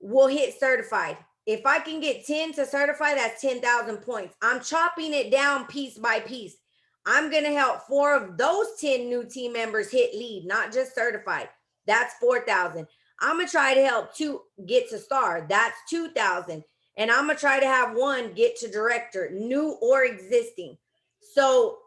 will hit certified. If I can get 10 to certify, that's 10,000 points. I'm chopping it down piece by piece. I'm going to help 4 of those 10 new team members hit lead, not just certified. That's 4,000. I'm going to try to help 2 get to star. That's 2,000. And I'm going to try to have 1 get to director, new or existing. So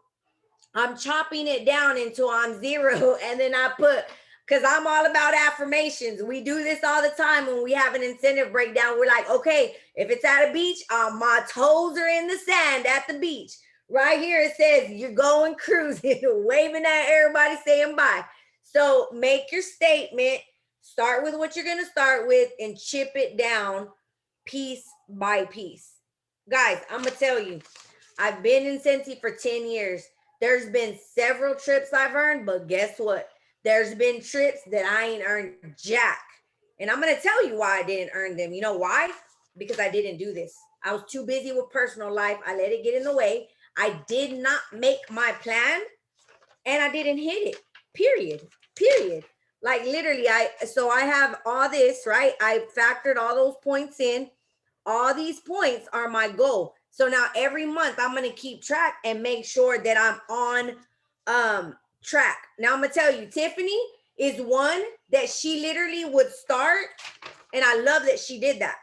I'm chopping it down until I'm 0. And then I put, because I'm all about affirmations. We do this all the time when we have an incentive breakdown. We're like, okay, if it's at a beach, my toes are in the sand at the beach. Right here, it says you're going cruising, waving at everybody, saying bye. So make your statement, start with what you're going to start with, and chip it down piece by piece. Guys, I'm going to tell you, I've been in Scentsy for 10 years. There's been several trips I've earned, but guess what? There's been trips that I ain't earned jack. And I'm going to tell you why I didn't earn them. You know why? Because I didn't do this. I was too busy with personal life. I let it get in the way. I did not make my plan and I didn't hit it. Period. Like literally, I have all this, right? I factored all those points in. All these points are my goal. So now every month I'm going to keep track and make sure that I'm on track. Now I'm going to tell you, Tiffany is one that she literally would start. And I love that she did that.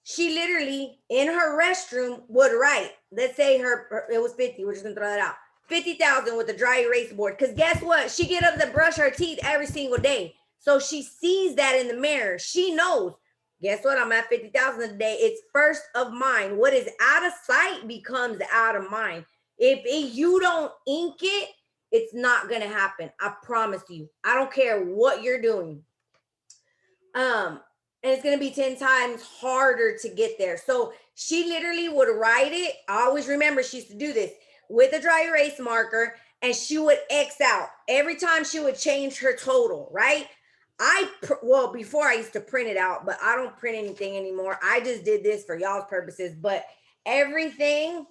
She literally in her restroom would write, let's say it was 50. We're just going to throw that out. 50,000 with a dry erase board. Because guess what? She get up to brush her teeth every single day. So she sees that in the mirror. She knows. Guess what? I'm at 50,000 a day. It's first of mind. What is out of sight becomes out of mind. If you don't ink it, it's not going to happen. I promise you. I don't care what you're doing. And it's going to be 10 times harder to get there. So she literally would write it. I always remember she used to do this with a dry erase marker, and she would X out every time she would change her total, right? Before I used to print it out, but I don't print anything anymore. I just did this for y'all's purposes, but everything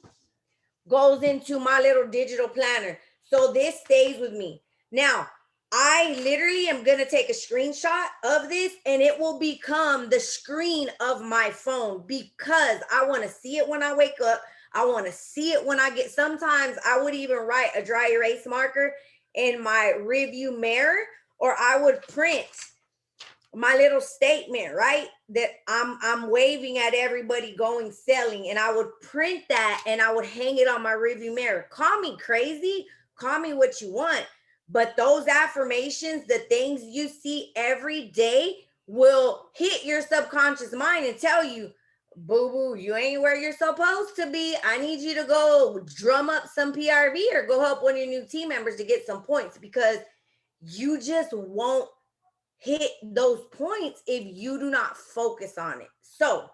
goes into my little digital planner. So this stays with me. Now, I literally am going to take a screenshot of this and it will become the screen of my phone because I want to see it when I wake up. I want to see it when I get, sometimes I would even write a dry erase marker in my review mirror, or I would print my little statement, right? That I'm waving at everybody going selling, and I would print that and I would hang it on my review mirror. Call me crazy, call me what you want, but those affirmations, the things you see every day will hit your subconscious mind and tell you, boo-boo, you ain't where you're supposed to be. I need you to go drum up some PRV or go help one of your new team members to get some points, because you just won't hit those points if you do not focus on it. So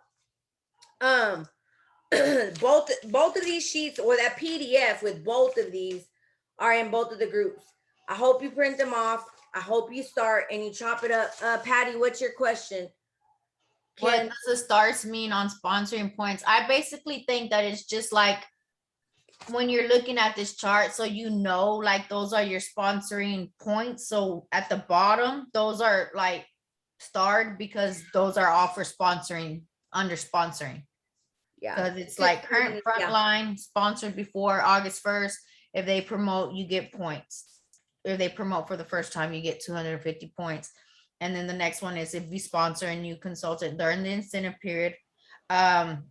both of these sheets, or that PDF with both of these, are in both of the groups. I hope you print them off. I hope you start and you chop it up. Patty, what's your question? What does the stars mean on sponsoring points? I basically think that it's just like when you're looking at this chart, so you know, like those are your sponsoring points. So at the bottom, those are like starred because those are all for sponsoring, under sponsoring. Yeah. Because it's like current Frontline sponsored before August 1st. If they promote, you get points. If they promote for the first time, you get 250 points. And then the next one is if you sponsor a new consultant during the incentive period, and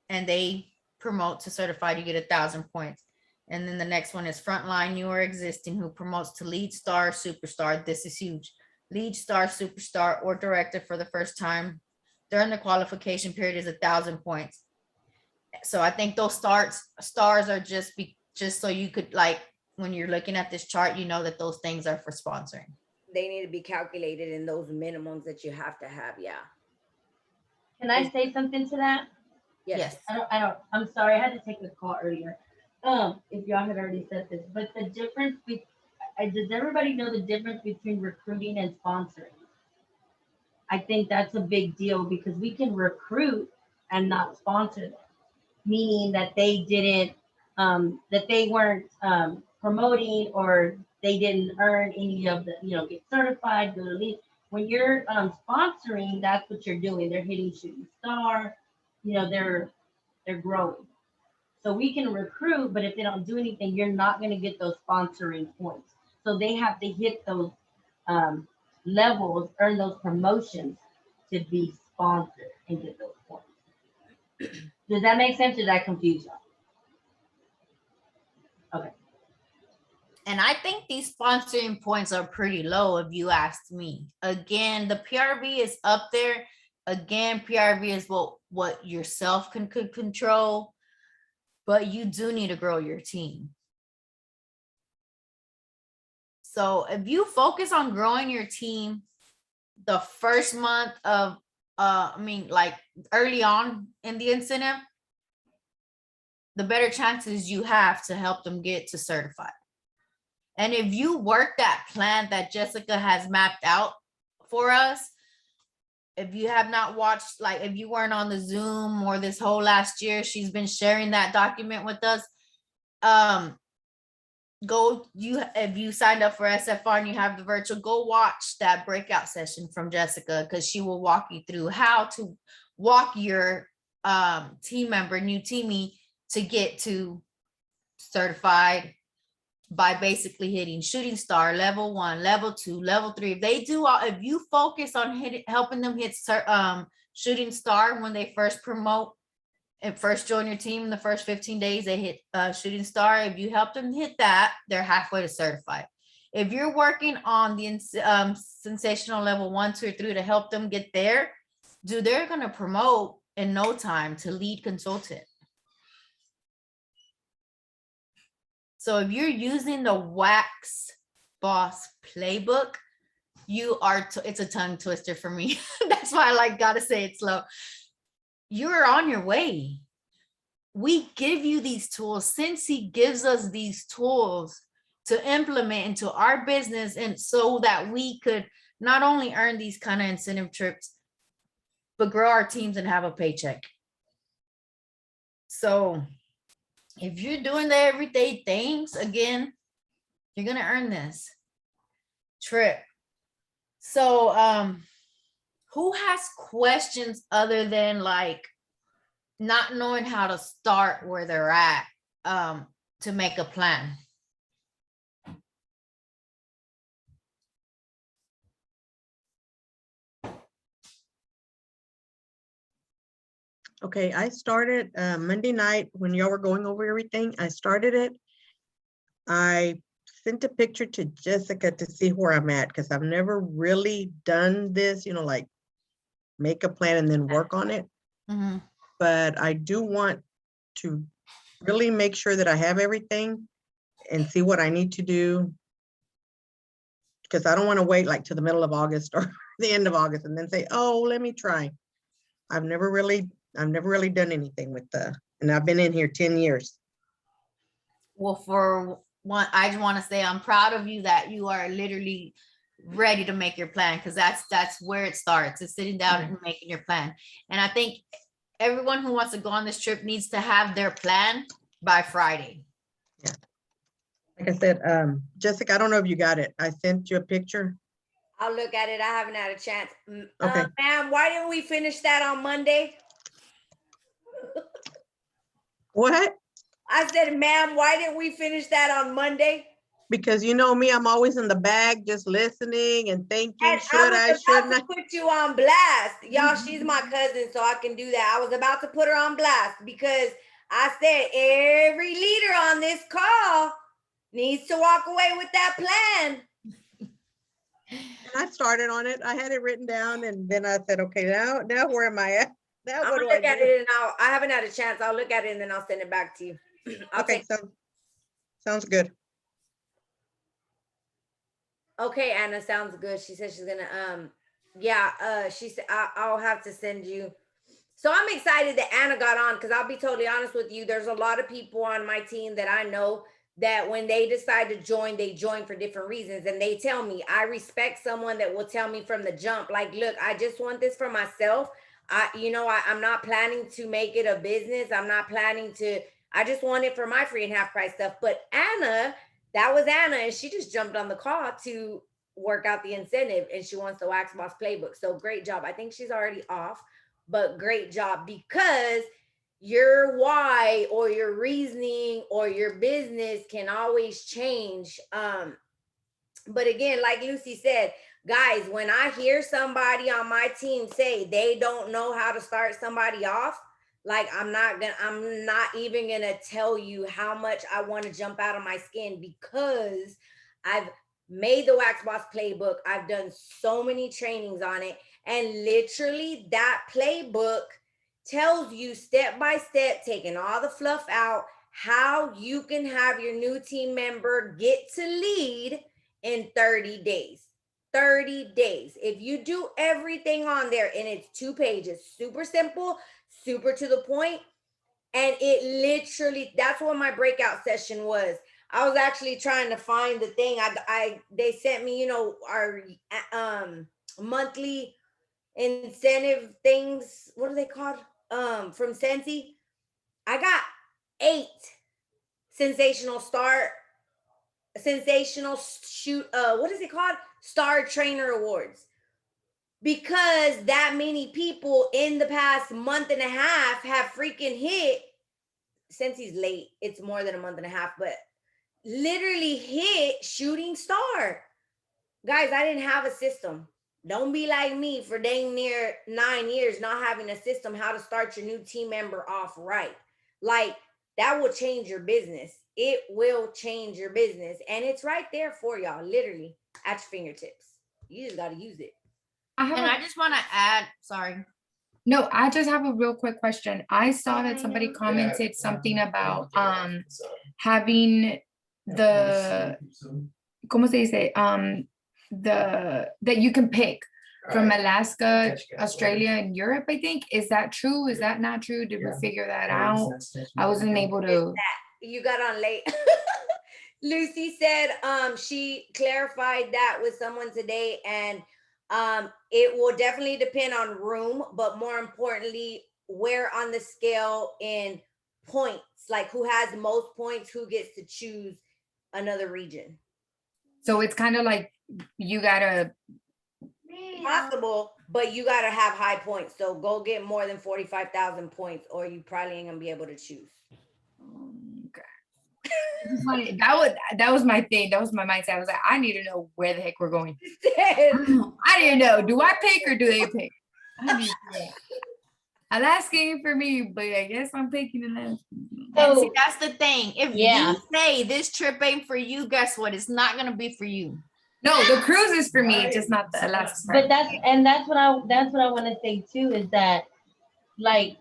they promote to certified, you get 1,000 points. And then the next one is Frontline, new or existing, who promotes to lead star, superstar. This is huge. Lead star, superstar, or director for the first time during the qualification period is 1,000 points. So I think those stars are just so you could, like, when you're looking at this chart, you know that those things are for sponsoring. They need to be calculated in those minimums that you have to have. Yeah. Can I say something to that? Yes. I'm sorry, I had to take the call earlier. If y'all had already said this, but the difference does everybody know the difference between recruiting and sponsoring? I think that's a big deal because we can recruit and not sponsor them, meaning that they didn't, that they weren't promoting or they didn't earn any of the, get certified, go to lead. When you're sponsoring, that's what you're doing. They're hitting shooting star, they're growing. So we can recruit, but if they don't do anything, you're not going to get those sponsoring points. So they have to hit those levels, earn those promotions to be sponsored and get those points. Does that make sense? Or did I confuse you? Okay. And I think these sponsoring points are pretty low if you asked me. Again, the PRV is up there. Again, PRV is what yourself can control, but you do need to grow your team. So if you focus on growing your team the first month of, like early on in the incentive, the better chances you have to help them get to certified. And if you work that plan that Jessica has mapped out for us, if you have not watched, like if you weren't on the Zoom or this whole last year, she's been sharing that document with us. If you signed up for SFR and you have the virtual, go watch that breakout session from Jessica, because she will walk you through how to walk your team member, new teamie, to get to certified by basically hitting shooting star level 1, level 2, level 3. If you focus on helping them hit shooting star when they first promote and first join your team in the first 15 days, they hit shooting star. If you help them hit that, they're halfway to certified. If you're working on the sensational level 1, 2, or 3 to help them get there, they're going to promote in no time to lead consultant. So if you're using the Wax Boss playbook, it's a tongue twister for me. That's why I gotta say it slow. You're on your way. We give you these tools. Scentsy gives us these tools to implement into our business, and so that we could not only earn these kind of incentive trips, but grow our teams and have a paycheck. So if you're doing the everyday things, again, you're going to earn this trip. So who has questions other than not knowing how to start where they're at to make a plan? Okay, I started Monday night when y'all were going over everything. I started it. I sent a picture to Jessica to see where I'm at, because I've never really done this, like make a plan and then work on it. Mm-hmm. But I do want to really make sure that I have everything and see what I need to do, because I don't want to wait to the middle of August or the end of August and then say, oh, let me try. I've never really done anything with and I've been in here 10 years. Well, for one, I just want to say I'm proud of you that you are literally ready to make your plan, because that's where it starts, is sitting down and making your plan. And I think everyone who wants to go on this trip needs to have their plan by Friday. Yeah. Like I said, Jessica, I don't know if you got it. I sent you a picture. I'll look at it. I haven't had a chance. Okay. Ma'am, why didn't we finish that on Monday? What? I said, ma'am, why didn't we finish that on Monday? Because you know me, I'm always in the bag just listening and thinking, And should I, should to not? put you on blast. Y'all, she's my cousin, so I can do that. I was about to put her on blast because I said every leader on this call needs to walk away with that plan. And I started on it. I had it written down, and then I said, okay, now where am I at? Now I'm what gonna do look I at do? it, and I haven't had a chance. I'll look at it and then I'll send it back to you. Okay, sounds good. Okay, Anna, sounds good. She said she's gonna she said I'll have to send you. So I'm excited that Anna got on, because I'll be totally honest with you. There's a lot of people on my team that I know that when they decide to join, they join for different reasons. And they tell me, I respect someone that will tell me from the jump, like, look, I just want this for myself. I'm not planning to make it a business. I'm not planning to, I just want it for my free and half price stuff. But Anna, that was Anna, and she just jumped on the call to work out the incentive, and she wants the Wax Boss playbook. So great job. I think she's already off, but great job, because your why or your reasoning or your business can always change. But again, like Lucy said, guys, when I hear somebody on my team say they don't know how to start somebody off, like, I'm not even gonna tell you how much I want to jump out of my skin, because I've made the Wax Boss playbook. I've done so many trainings on it, and literally that playbook tells you step by step, taking all the fluff out, how you can have your new team member get to lead in 30 days. 30 days. If you do everything on there, and it's 2 pages, super simple, super to the point, and it literally, that's what my breakout session was. I was actually trying to find the thing. They sent me, our monthly incentive things. What are they called? From Scentsy. I got 8 sensational shoot, what is it called? Star Trainer Awards. Because that many people in the past month and a half have freaking hit. Scensy's late. It's more than a month and a half, but literally hit shooting star. Guys, I didn't have a system. Don't be like me for dang near 9 years not having a system how to start your new team member off right. Like, that will change your business. It will change your business. And it's right there for y'all, literally at your fingertips. You just got to use it. I just want to add, sorry. No, I just have a real quick question. I saw that somebody commented something about having the, ¿cómo se dice? That you can pick from Alaska, Australia, and Europe, I think. Is that true? Is that not true? Did we figure that out? I wasn't able to. You got on late. Lucy said she clarified that with someone today, and it will definitely depend on room, but more importantly, where on the scale in points, like who has most points, who gets to choose another region. So it's kind of like you gotta. Possible, but you gotta have high points. So go get more than 45,000 points, or you probably ain't gonna be able to choose. Okay. That was my thing. That was my mindset. I was like, I need to know where the heck we're going. I didn't know. Do I pick or do they pick? I need to know. Alaska ain't for me, but I guess I'm picking Alaska. And see, that's the thing. If you say this trip ain't for you, guess what? It's not gonna be for you. No, the cruise is for me, just not the Alaska. But that's what I want to say too, is that, like,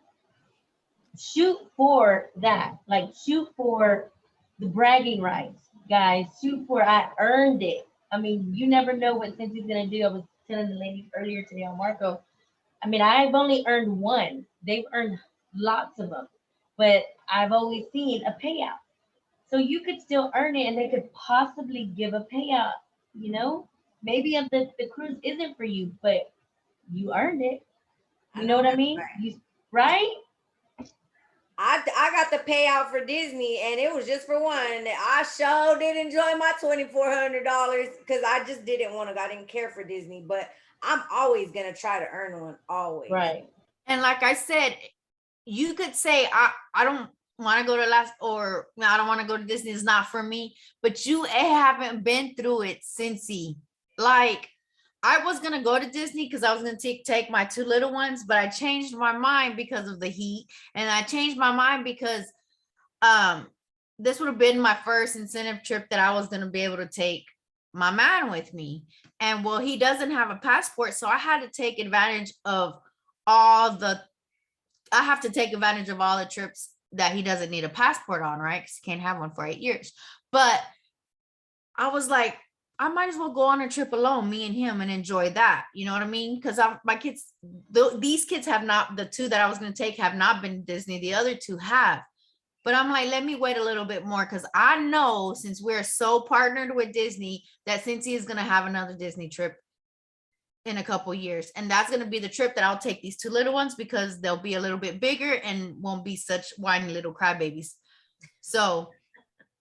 shoot for that. Like, shoot for the bragging rights, guys. Shoot for, I earned it. I mean, you never know what Scensy's gonna do. I was telling the ladies earlier today on Marco. I mean, I've only earned one. They've earned lots of them, but I've always seen a payout. So you could still earn it, and they could possibly give a payout. Maybe the cruise isn't for you, but you earned it. You know what I mean? Right? I got the payout for Disney, and it was just for one. I sure did enjoy my $2,400 because I just didn't want to. I didn't care for Disney, but I'm always gonna try to earn one, always. Right. And like I said, you could say I don't want to go to Alaska, or I don't want to go to Disney. It's not for me. But you haven't been through it, Scentsy. Like, I was gonna go to Disney because I was gonna take my 2 little ones, but I changed my mind because of the heat, and I changed my mind because this would have been my first incentive trip that I was gonna be able to take my man with me. And well, he doesn't have a passport, so I had to take advantage of all the trips that he doesn't need a passport on, right? Because he can't have one for 8 years. But I was like, I might as well go on a trip alone, me and him, and enjoy that. You know what I mean? Because my kids, these kids have not, the 2 that I was going to take have not been to Disney. The other 2 have. But I'm like, let me wait a little bit more because I know since we're so partnered with Disney that Scentsy is gonna have another Disney trip in a couple years. And that's gonna be the trip that I'll take these two little ones because they'll be a little bit bigger and won't be such whiny little crybabies. So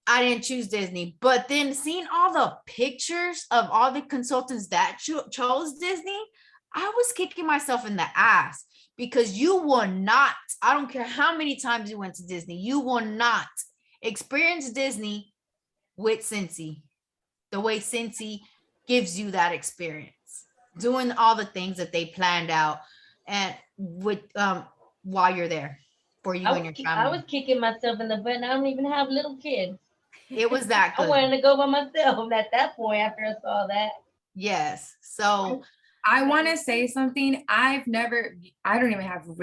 I didn't choose Disney, but then seeing all the pictures of all the consultants that chose Disney, I was kicking myself in the ass because you will not, I don't care how many times you went to Disney, you will not experience Disney with Scentsy, the way Scentsy gives you that experience, doing all the things that they planned out and with while you're there for you and your family. I was kicking myself in the butt, and I don't even have little kids. It was that I good. wanted to go by myself at that point after I saw that. Yes. So I want to say something. I don't even have to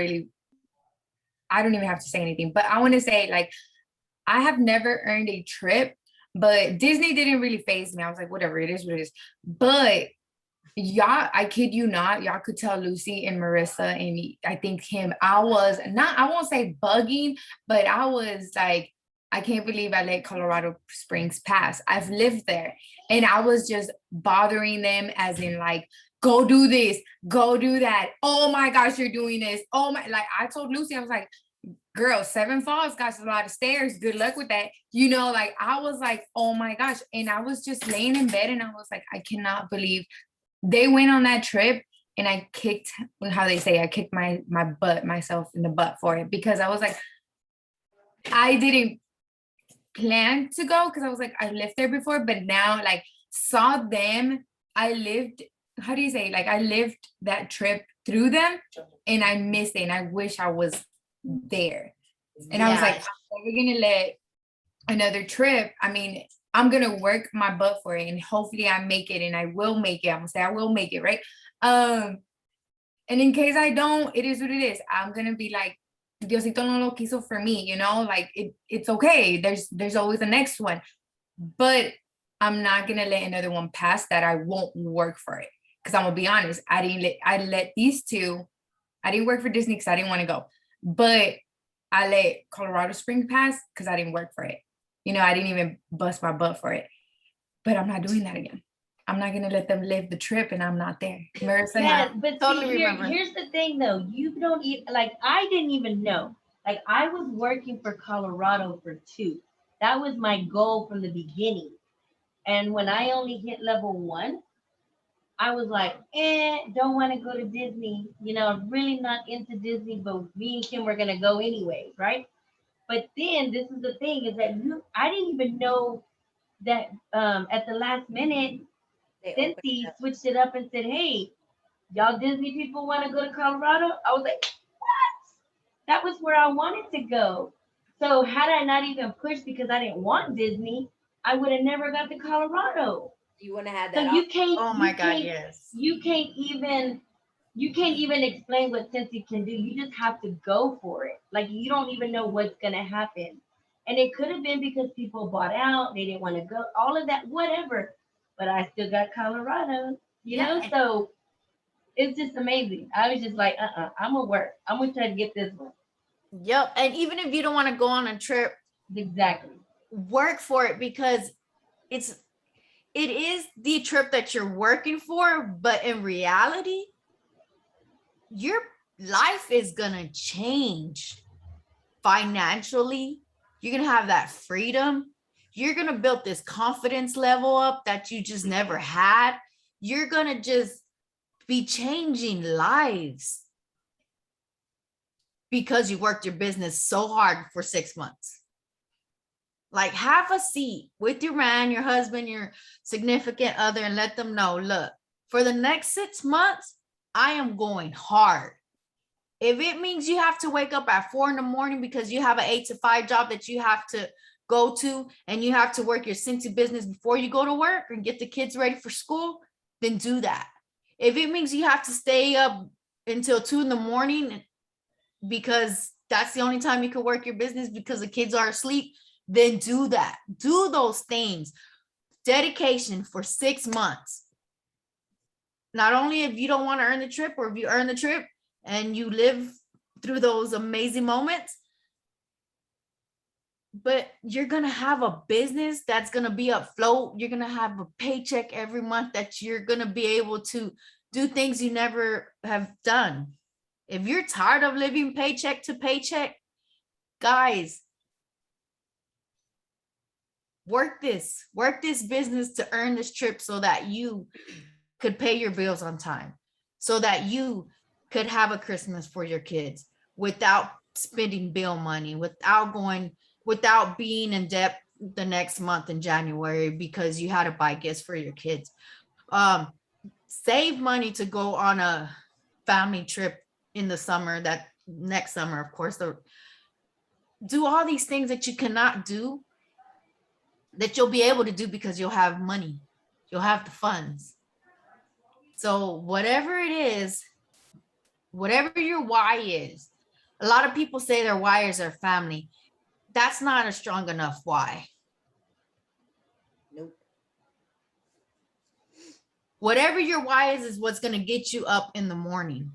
say anything, but I want to say, like, I have never earned a trip, but Disney didn't really faze me. I was like, whatever, it is what it is. But y'all, I kid you not, y'all could tell Lucy and Marissa and I think him, I won't say bugging, but I was like, I can't believe I let Colorado Springs pass. I've lived there. And I was just bothering them as in like, go do this, go do that. Oh my gosh, you're doing this. Oh my, like I told Lucy, I was like, girl, Seven Falls got a lot of stairs. Good luck with that. You know, like I was like, oh my gosh. And I was just laying in bed and I was like, I cannot believe they went on that trip and I kicked, how they say, I kicked my myself in the butt for it because I was like, I didn't plan to go because I was like, I lived there before, but now like saw them, I lived, how do you say, like I lived that trip through them and I missed it and I wish I was there. And I was like, I'm never gonna let another trip, I mean, I'm gonna work my butt for it and hopefully I make it and I will make it. I'm gonna say I will make it, right? And in case I don't, it is what it is. I'm gonna be like, Diosito no lo quiso for me, you know, like it's okay. There's always the next one. But I'm not gonna let another one pass that I won't work for it. Because I'm gonna be honest, I let these two, I didn't work for Disney because I didn't want to go. But I let Colorado Springs pass because I didn't work for it. You know, I didn't even bust my butt for it. But I'm not doing that again. I'm not gonna let them live the trip and I'm not there. Marissa, Yeah, but totally see, remember. here's the thing though. You don't even, like, I didn't even know. Like, I was working for Colorado for 2. That was my goal from the beginning. And when I only hit level 1, I was like, don't want to go to Disney. You know, I'm really not into Disney, but me and Kim were gonna go anyway, right? But then this is the thing is that I didn't even know that at the last minute, Scentsy switched it up and said, hey, y'all Disney people want to go to Colorado? I was like, what? That was where I wanted to go. So had I not even pushed because I didn't want Disney, I would have never got to Colorado. You want to have So that. you can't. Oh my God, yes. You can't even explain what Scentsy can do. You just have to go for it. Like you don't even know what's gonna happen. And it could have been because people bought out, they didn't want to go, all of that, whatever. But I still got Colorado, you know? So it's just amazing. I was just like, I'm gonna work. I'm gonna try to get this one. Yep. And even if you don't want to go on a trip, Exactly. work for it because it is the trip that you're working for, but in reality, your life is gonna change financially. You're gonna have that freedom. You're gonna build this confidence level up that you just never had. You're gonna just be changing lives because you worked your business so hard for 6 months. Like have a seat with your man, your husband, your significant other, and let them know, look, for the next 6 months, I am going hard. If it means you have to wake up at 4 a.m. because you have an 8 to 5 job that you have to go to and you have to work your Scentsy business before you go to work and get the kids ready for school, then do that. If it means you have to stay up until 2 a.m. because that's the only time you can work your business because the kids are asleep, then do that. Do those things. Dedication for 6 months. Not only if you don't want to earn the trip or if you earn the trip and you live through those amazing moments, but you're going to have a business that's going to be afloat. You're going to have a paycheck every month that you're going to be able to do things you never have done. If you're tired of living paycheck to paycheck, guys, work this business to earn this trip so that you could pay your bills on time, so that you could have a Christmas for your kids without spending bill money, without being in debt the next month in January because you had to buy gifts for your kids. Save money to go on a family trip in the summer, that next summer, of course. Do all these things that you cannot do, that you'll be able to do because you'll have money, you'll have the funds. So whatever it is, whatever your why is, a lot of people say their why is their family. That's not a strong enough why. Nope. Whatever your why is what's going to get you up in the morning.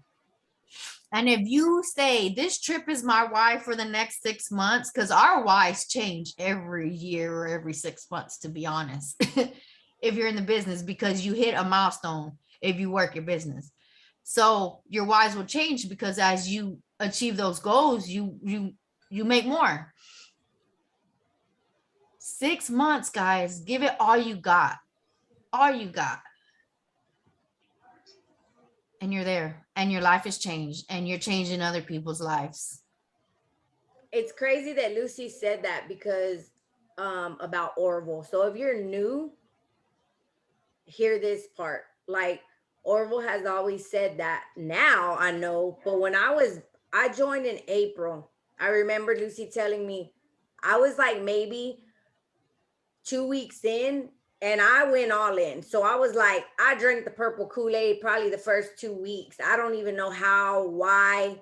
And if you say this trip is my why for the next 6 months, because our whys change every year or every 6 months, to be honest, if you're in the business, because you hit a milestone if you work your business. So your whys will change because as you achieve those goals, you make more. 6 months, guys, give it all you got. All you got. And you're there, and your life has changed, and you're changing other people's lives. It's crazy that Lucy said that because about Orville. So if you're new, hear this part. Like, Orville has always said that. Now I know, but when I joined in April, I remember Lucy telling me, I was like maybe 2 weeks in, and I went all in. So I was like, I drank the purple Kool-Aid probably the first 2 weeks. I don't even know how, why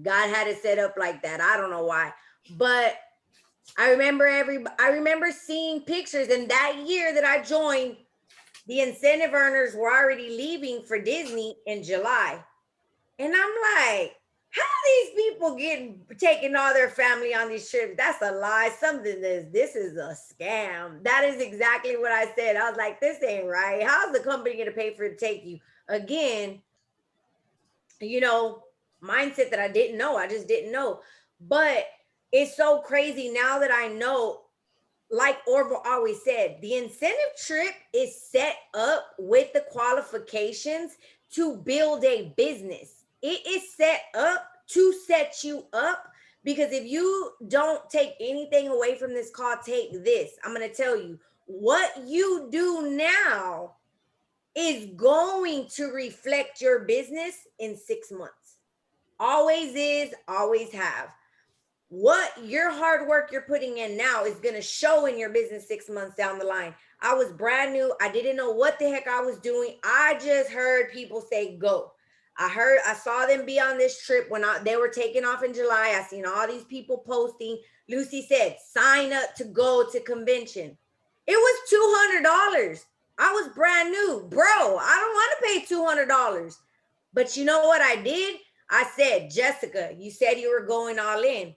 God had it set up like that. I don't know why. But I remember seeing pictures, and that year that I joined, the incentive earners were already leaving for Disney in July. And I'm like, how are these people taking all their family on these trips? That's a lie. This is a scam. That is exactly what I said. I was like, this ain't right. How's the company going to pay for it to take you? Again, mindset that I didn't know. I just didn't know. But it's so crazy now that I know, like Orville always said, the incentive trip is set up with the qualifications to build a business. It is set up to set you up, because if you don't take anything away from this call, take this. I'm going to tell you, what you do now is going to reflect your business in 6 months. Always is, always have. What your hard work you're putting in now is going to show in your business 6 months down the line. I was brand new. I didn't know what the heck I was doing. I just heard people say go. I saw them be on this trip when they were taking off in July. I seen all these people posting. Lucy said, sign up to go to convention. It was $200. I was brand new. Bro, I don't want to pay $200. But you know what I did? I said, Jessica, you said you were going all in.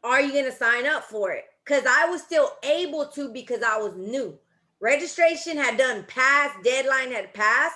Are you going to sign up for it? Because I was still able to, because I was new. Registration had done passed, deadline had passed.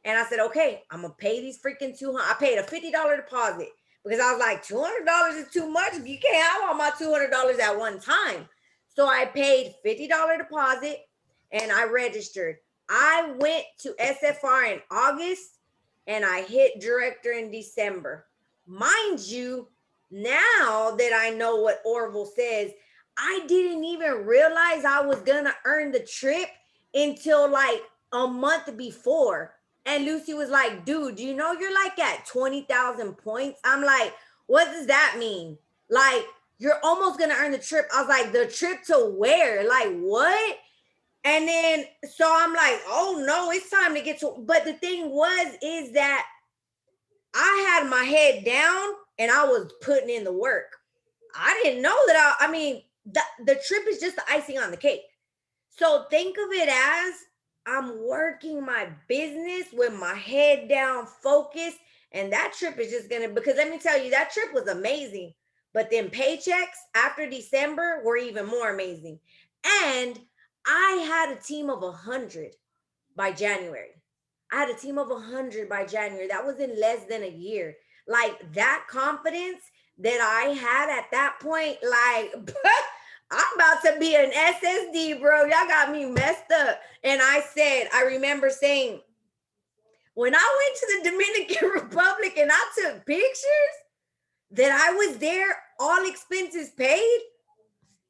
And I said, okay, I'm going to pay these freaking $200. I paid a $50 deposit because I was like, $200 is too much. You can't have all my $200 at one time. So I paid $50 deposit and I registered. I went to SFR in August and I hit director in December. Mind you, now that I know what Orville says, I didn't even realize I was going to earn the trip until like a month before. And Lucy was like, dude, do you know you're like at 20,000 points? I'm like, what does that mean? Like, you're almost going to earn the trip. I was like, the trip to where? Like, what? And then, so I'm like, oh no, it's time to get to, but the thing is that I had my head down and I was putting in the work. I didn't know that the trip is just the icing on the cake. So think of it as I'm working my business with my head down, focused, and that trip is just because let me tell you, that trip was amazing. But then paychecks after December were even more amazing. And I had a team of 100 by January. I had a team of 100 by January. That was in less than a year. Like that confidence that I had at that point, like, I'm about to be an SSD, bro. Y'all got me messed up. And I remember saying, when I went to the Dominican Republic and I took pictures, that I was there, all expenses paid,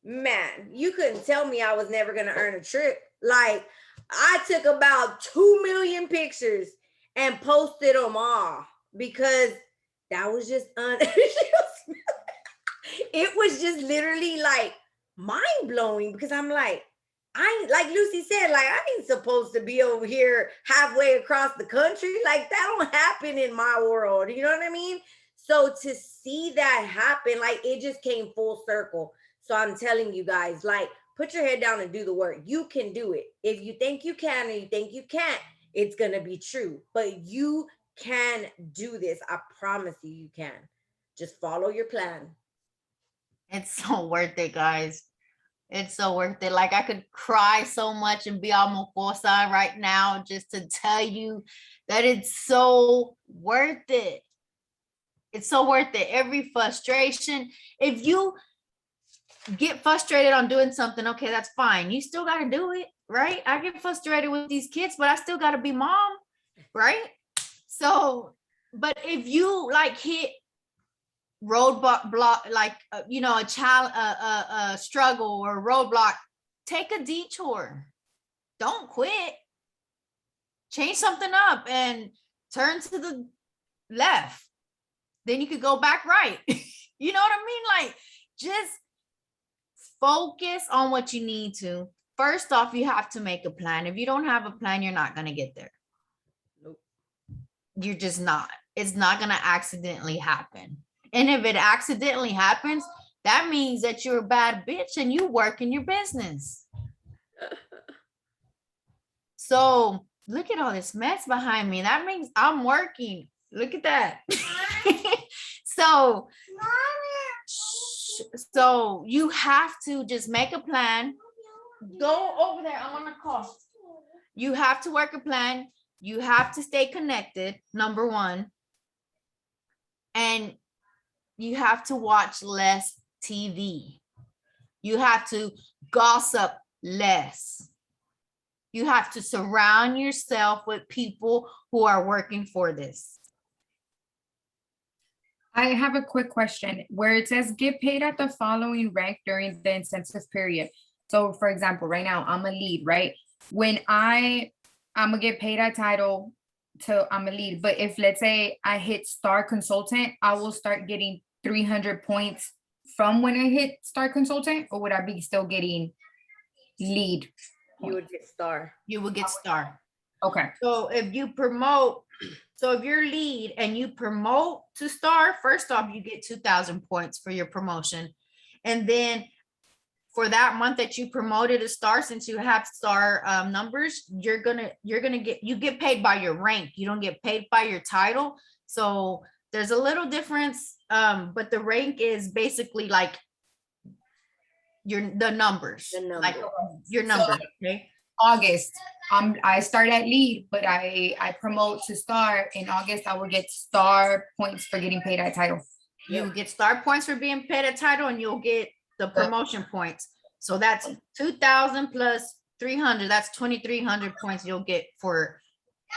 man, you couldn't tell me I was never gonna earn a trip. Like, I took about 2 million pictures and posted them all because that was just it was just literally like mind blowing, because I'm like like Lucy said, like, I ain't supposed to be over here halfway across the country. Like, that don't happen in my world. You know what I mean? So to see that happen, like, it just came full circle. So I'm telling you guys, like, put your head down and do the work. You can do it. If you think you can or you think you can't, it's going to be true. But you can do this. I promise you, you can. Just follow your plan. It's so worth it, guys. It's so worth it. Like, I could cry so much and be on Mocosa right now just to tell you that it's so worth it. It's so worth it. Every frustration. If you get frustrated on doing something, okay, that's fine. You still got to do it, right? I get frustrated with these kids, but I still got to be mom, right? So, but if you like hit roadblock, like, a child, a struggle or a roadblock, take a detour. Don't quit. Change something up and turn to the left. Then you could go back right. You know what I mean? Like, just focus on what you need to. First off, you have to make a plan. If you don't have a plan, you're not going to get there. Nope. You're just not. It's not going to accidentally happen. And if it accidentally happens, that means that you're a bad bitch and you work in your business. So look at all this mess behind me. That means I'm working. Look at that. So you have to just make a plan. Go over there. I want to call. You have to work a plan. You have to stay connected, number one. And you have to watch less TV. You have to gossip less. You have to surround yourself with people who are working for this. I have a quick question where it says get paid at the following rank during the incentive period. So for example, right now I'm a lead, right? When I'm gonna get paid at title till I'm a lead. But if, let's say, I hit star consultant, I will start getting 300 points from when I hit star consultant, or would I be still getting lead? You would get star. You will get star. Okay. So if you promote, so if you're lead and you promote to star, first off, you get 2,000 points for your promotion. And then for that month that you promoted a star, since you have star numbers, you get paid by your rank. You don't get paid by your title. So there's a little difference, but the rank is basically like the numbers. Like your numbers. Okay. August, I start at lead, but I promote to star. In August, I will get star points for getting paid at title. You will get star points for being paid at title, and you'll get the promotion points. So that's 2,000 plus 300. That's 2,300 points you'll get for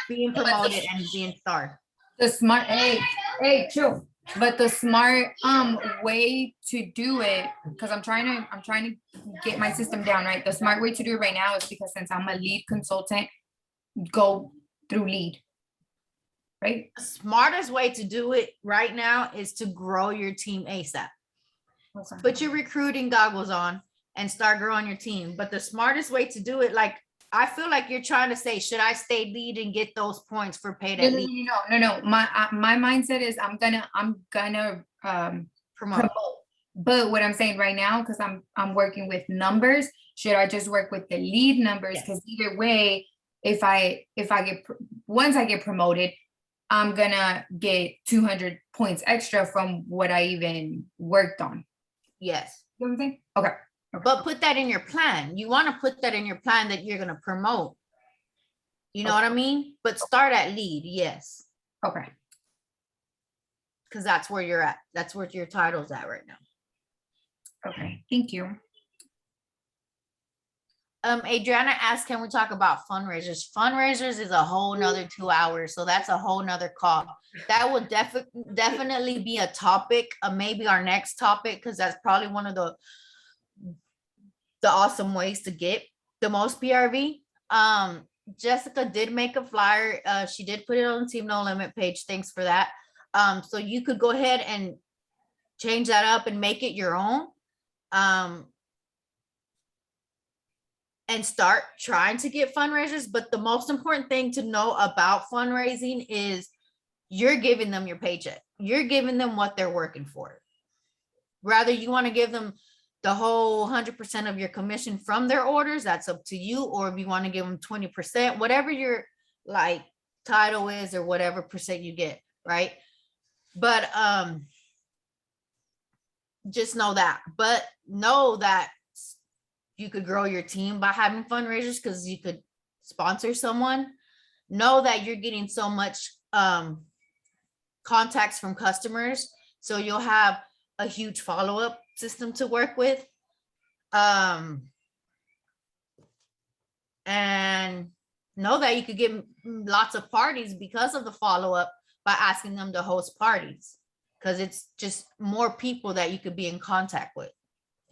being promoted and being star. The smart, hey, chill. But the smart way to do it, because I'm trying to get my system down, right? The smart way to do it right now is because since I'm a lead consultant, go through lead, right? The smartest way to do it right now is to grow your team ASAP. Okay. Put your recruiting goggles on and start growing your team. But the smartest way to do it, like, I feel like you're trying to say, should I stay lead and get those points for paid at lead? No. My mindset is I'm gonna Promote. But what I'm saying right now, because I'm working with numbers, should I just work with the lead numbers? Because either way, if I get once I get promoted, I'm gonna get 200 points extra from what I even worked on. Yes. You know what I'm saying? Okay. But put that in your plan. You want to put that in your plan that you're going to promote. You know what I mean? But start at lead. Yes. Okay. Because that's where you're at. That's where your title's at right now. Okay. Thank you. Adriana asked, can we talk about fundraisers? Fundraisers is a whole nother 2 hours. So that's a whole nother call. That would definitely be a topic, maybe our next topic, because that's probably one of the awesome ways to get the most PRV. Jessica did make a flyer. She did put it on the Team No Limit page. Thanks for that. So you could go ahead and change that up and make it your own. And start trying to get fundraisers. But the most important thing to know about fundraising is you're giving them your paycheck. You're giving them what they're working for. Rather, you want to give them the whole 100% of your commission from their orders, that's up to you. Or if you want to give them 20%, whatever your like title is or whatever percent you get, right? But just know that. But know that you could grow your team by having fundraisers because you could sponsor someone. Know that you're getting so much contacts from customers. So you'll have a huge follow-up system to work with. And know that you could get lots of parties because of the follow-up by asking them to host parties, because it's just more people that you could be in contact with.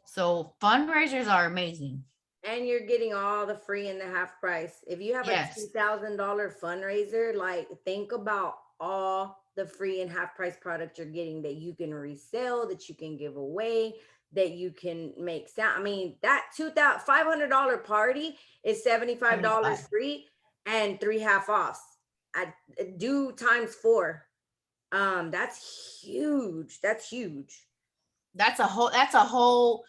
So fundraisers are amazing. And you're getting all the free and the half price. If you have Yes. a $2,000 fundraiser, like think about all the free and half price product you're getting that you can resell, that you can give away, that you can make sound. I mean, that $500 party is $75 free and 3 half offs. I do times 4. That's huge. That's huge. That's a whole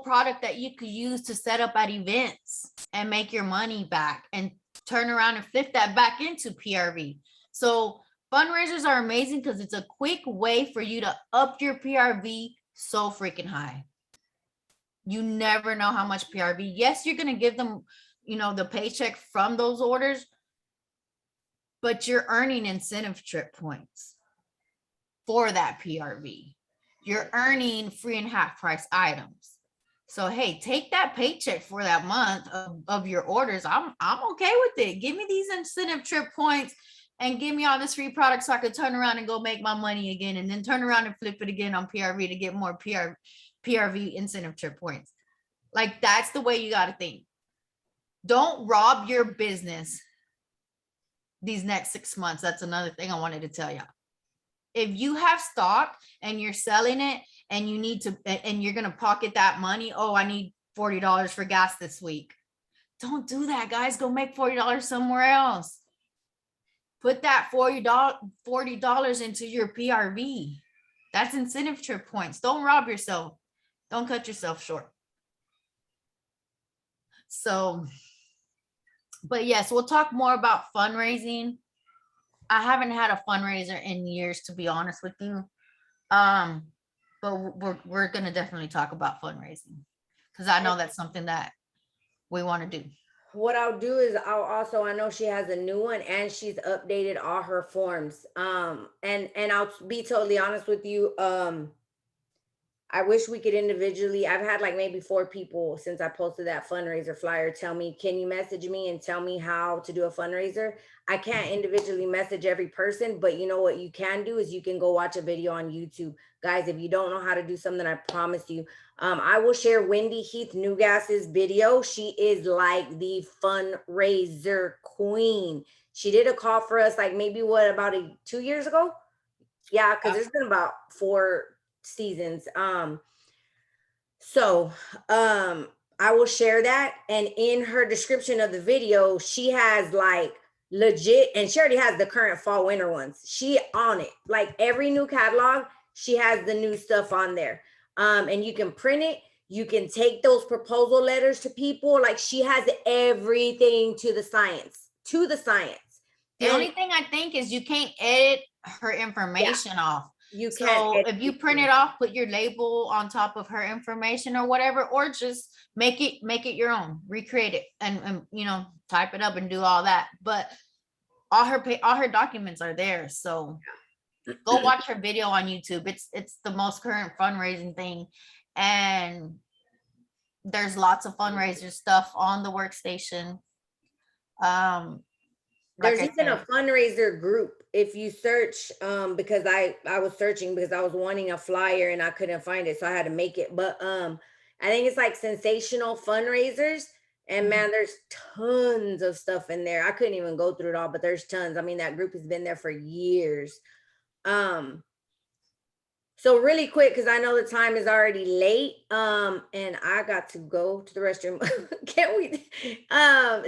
product that you could use to set up at events and make your money back and turn around and flip that back into PRV. So fundraisers are amazing because it's a quick way for you to up your PRV so freaking high. You never know how much PRV. Yes, you're going to give them, the paycheck from those orders, but you're earning incentive trip points for that PRV. You're earning free and half price items. So, hey, take that paycheck for that month of your orders. I'm okay with it. Give me these incentive trip points and give me all this free product so I could turn around and go make my money again, and then turn around and flip it again on PRV to get more PRV incentive trip points. Like, that's the way you got to think. Don't rob your business these next 6 months. That's another thing I wanted to tell you. If you have stock and you're selling it and you need to, and you're going to pocket that money, oh, I need $40 for gas this week. Don't do that, guys. Go make $40 somewhere else. Put that $40 into your PRV. That's incentive trip points. Don't rob yourself. Don't cut yourself short. So, but yes, we'll talk more about fundraising. I haven't had a fundraiser in years, to be honest with you. But we're gonna definitely talk about fundraising because I know that's something that we want to do. What I'll do is I know she has a new one and she's updated all her forms. And I'll be totally honest with you. I wish we could individually. I've had like maybe 4 people since I posted that fundraiser flyer tell me, can you message me and tell me how to do a fundraiser? I can't individually message every person, but you know what you can do is you can go watch a video on YouTube. Guys, if you don't know how to do something, I promise you, I will share Wendy Heath Newgas's video. She is like the fundraiser queen. She did a call for us like maybe about 2 years ago? Yeah, because there's been about 4 seasons. I will share that, and in her description of the video she has like legit, and she already has the current fall winter ones. She on it, like every new catalog she has the new stuff on there. And you can print it, you can take those proposal letters to people, like she has everything to the science. The only thing I think is you can't edit her information off. You So can't. if you print it off, put your label on top of her information or whatever, or just make it your own, recreate it and you know, type it up and do all that. But all her documents are there. So go watch her video on YouTube. It's the most current fundraising thing. And there's lots of fundraiser stuff on the workstation. There's like I even a said, fundraiser group. If you search, because I was searching because I was wanting a flyer and I couldn't find it, so I had to make it. But I think it's like sensational fundraisers. And man, there's tons of stuff in there. I couldn't even go through it all, but there's tons. I mean, that group has been there for years. So really quick, because I know the time is already late, and I got to go to the restroom. Can we,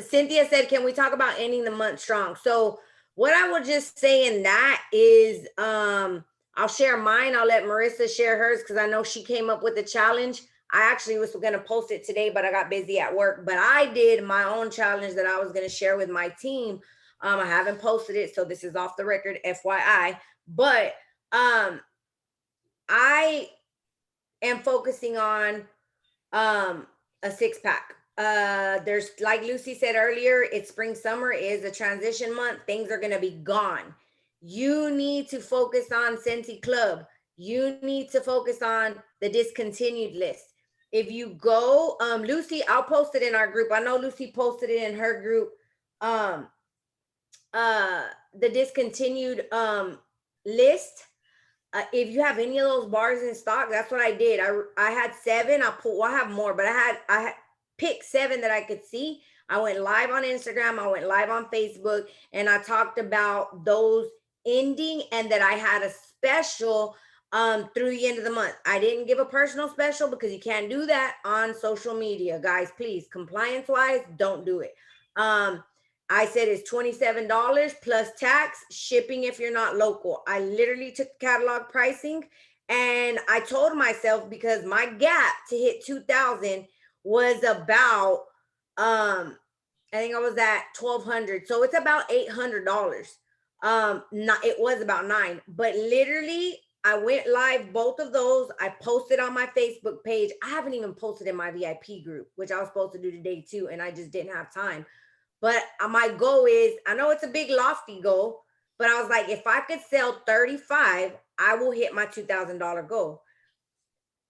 Cynthia said, can we talk about ending the month strong? So what I will just say in that is, I'll share mine. I'll let Marissa share hers, because I know she came up with a challenge. I actually was going to post it today, but I got busy at work. But I did my own challenge that I was going to share with my team. I haven't posted it, so this is off the record, FYI. But I am focusing on a 6-pack. There's, like Lucy said earlier, it's spring, summer is a transition month. Things are going to be gone. You need to focus on Scentsy Club. You need to focus on the discontinued list. If you go, Lucy, I'll post it in our group. I know Lucy posted it in her group. The discontinued list. If you have any of those bars in stock, that's what I did. I had 7. I have more, but I had picked 7 that I could see. I went live on Instagram. I went live on Facebook, and I talked about those ending, and that I had a special through the end of the month. I didn't give a personal special because you can't do that on social media, guys. Please, compliance wise, don't do it. I said it's $27 plus tax, shipping if you're not local. I literally took the catalog pricing, and I told myself, because my gap to hit 2,000 was about, I think I was at 1,200. So it's about $800. Not, it was about $9, but literally I went live both of those. I posted on my Facebook page. I haven't even posted in my VIP group, which I was supposed to do today too, and I just didn't have time. But my goal is, I know it's a big lofty goal, but I was like, if I could sell 35, I will hit my $2,000 goal.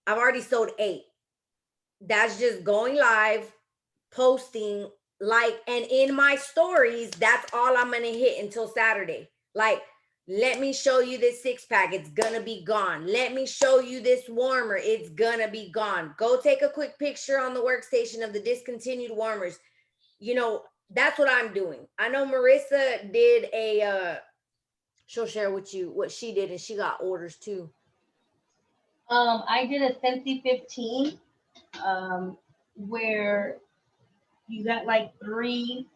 I've already sold 8. That's just going live, posting, like, and in my stories, that's all I'm going to hit until Saturday. Like, let me show you this 6-pack. It's going to be gone. Let me show you this warmer. It's going to be gone. Go take a quick picture on the workstation of the discontinued warmers. You know, that's what I'm doing. I know Marissa did she'll share with you what she did, and she got orders too. I did a Scentsy 15, where you got like 3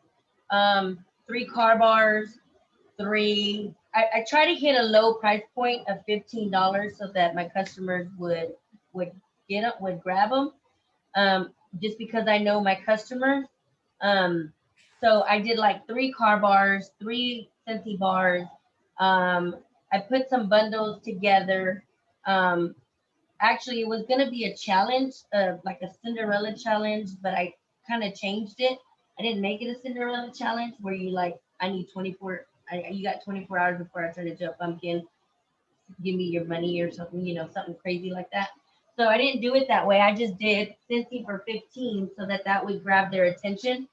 car bars, 3. I try to hit a low price point of $15 so that my customers would grab them. Just because I know my customers. So I did like 3 car bars, 3 Scentsy bars. I put some bundles together. Actually, it was going to be a challenge, like a Cinderella challenge, but I kind of changed it. I didn't make it a Cinderella challenge where you like, I need 24, you got 24 hours before I turn into a pumpkin. Give me your money or something, you know, something crazy like that. So I didn't do it that way. I just did Scentsy for 15 so that would grab their attention.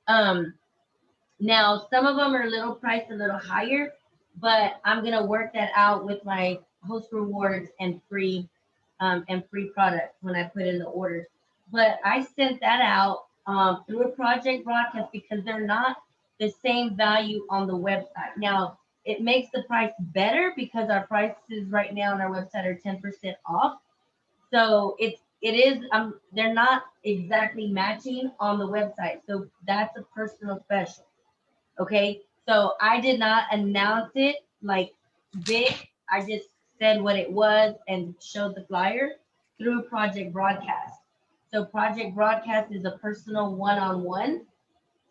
Now, some of them are a little priced a little higher, but I'm going to work that out with my host rewards and free products when I put in the orders. But I sent that out through a project broadcast because they're not the same value on the website. Now, it makes the price better because our prices right now on our website are 10% off. So they're not exactly matching on the website. So that's a personal special. Okay. So I did not announce it like big. I just said what it was and showed the flyer through Project Broadcast. So Project Broadcast is a personal one-on-one.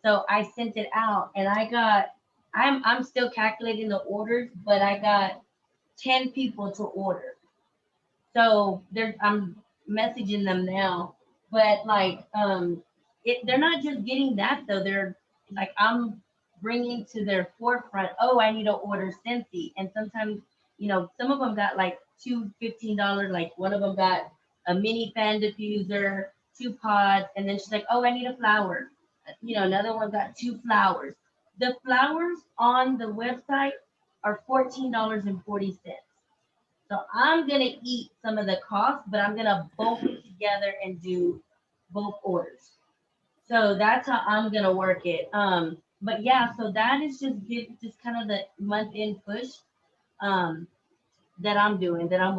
So I sent it out and I got I'm still calculating the orders, but I got 10 people to order. So I'm messaging them now, but like, they're not just getting that though. They're like, I'm bringing to their forefront, oh, I need to order Scentsy. And sometimes, some of them got like two $15, like one of them got a mini fan diffuser, 2 pods. And then she's like, oh, I need a flower. Another one got 2 flowers. The flowers on the website are $14.40. So I'm going to eat some of the cost, but I'm going to bulk it together and do bulk orders. So that's how I'm going to work it. But yeah, so that is just kind of the month end push that I'm doing, that I'm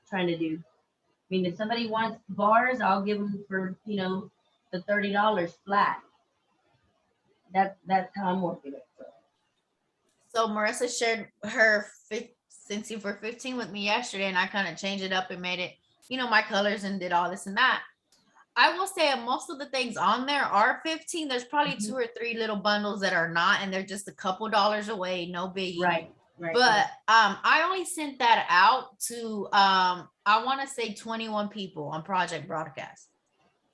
trying to do. I mean, if somebody wants bars, I'll give them for, the $30 flat. That's how I'm working it. So Marissa shared her Scentsy for 15 with me yesterday, and I kind of changed it up and made it, my colors, and did all this and that. I will say most of the things on there are 15. There's probably 2 or 3 little bundles that are not, and they're just a couple dollars away, no biggie. Right. But I only sent that out to I want to say 21 people on Project Broadcast,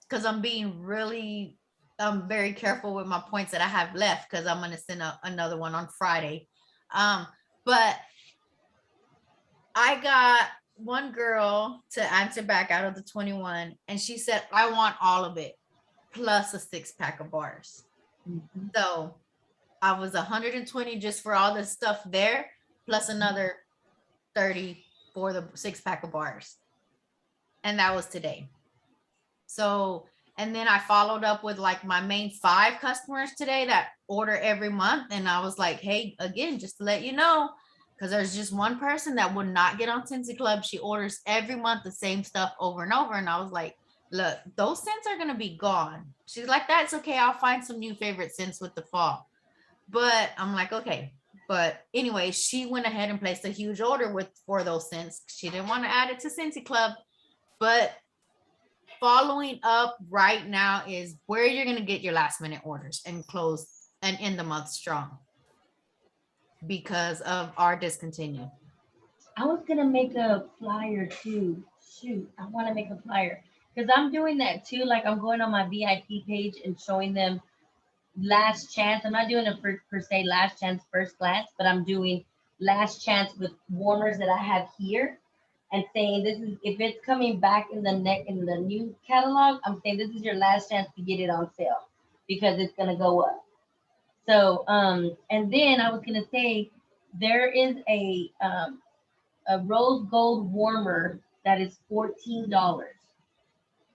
because I'm being very careful with my points that I have left, because I'm going to send another one on Friday. But I got one girl to answer back out of the 21, and she said, I want all of it plus a 6-pack of bars. Mm-hmm. So I was 120 just for all the stuff there, plus another 30 for the 6-pack of bars. And that was today. So, and then I followed up with like my main 5 customers today that order every month. And I was like, hey, again, just to let you know, because there's just one person that would not get on Scentsy Club. She orders every month the same stuff over and over. And I was like, look, those scents are going to be gone. She's like, that's okay. I'll find some new favorite scents with the fall. But I'm like, okay. But anyway, she went ahead and placed a huge order for those scents. She didn't want to add it to Scentsy Club. But following up right now is where you're going to get your last minute orders and close and end the month strong, because of our discontinue. I was going to make a flyer too. Shoot, I want to make a flyer because I'm doing that too. Like, I'm going on my VIP page and showing them last chance. I'm not doing it per se last chance first glance, but I'm doing last chance with warmers that I have here, and saying this is, if it's coming back in the new catalog, I'm saying this is your last chance to get it on sale because it's going to go up. So, and then I was going to say, there is a rose gold warmer that is $14.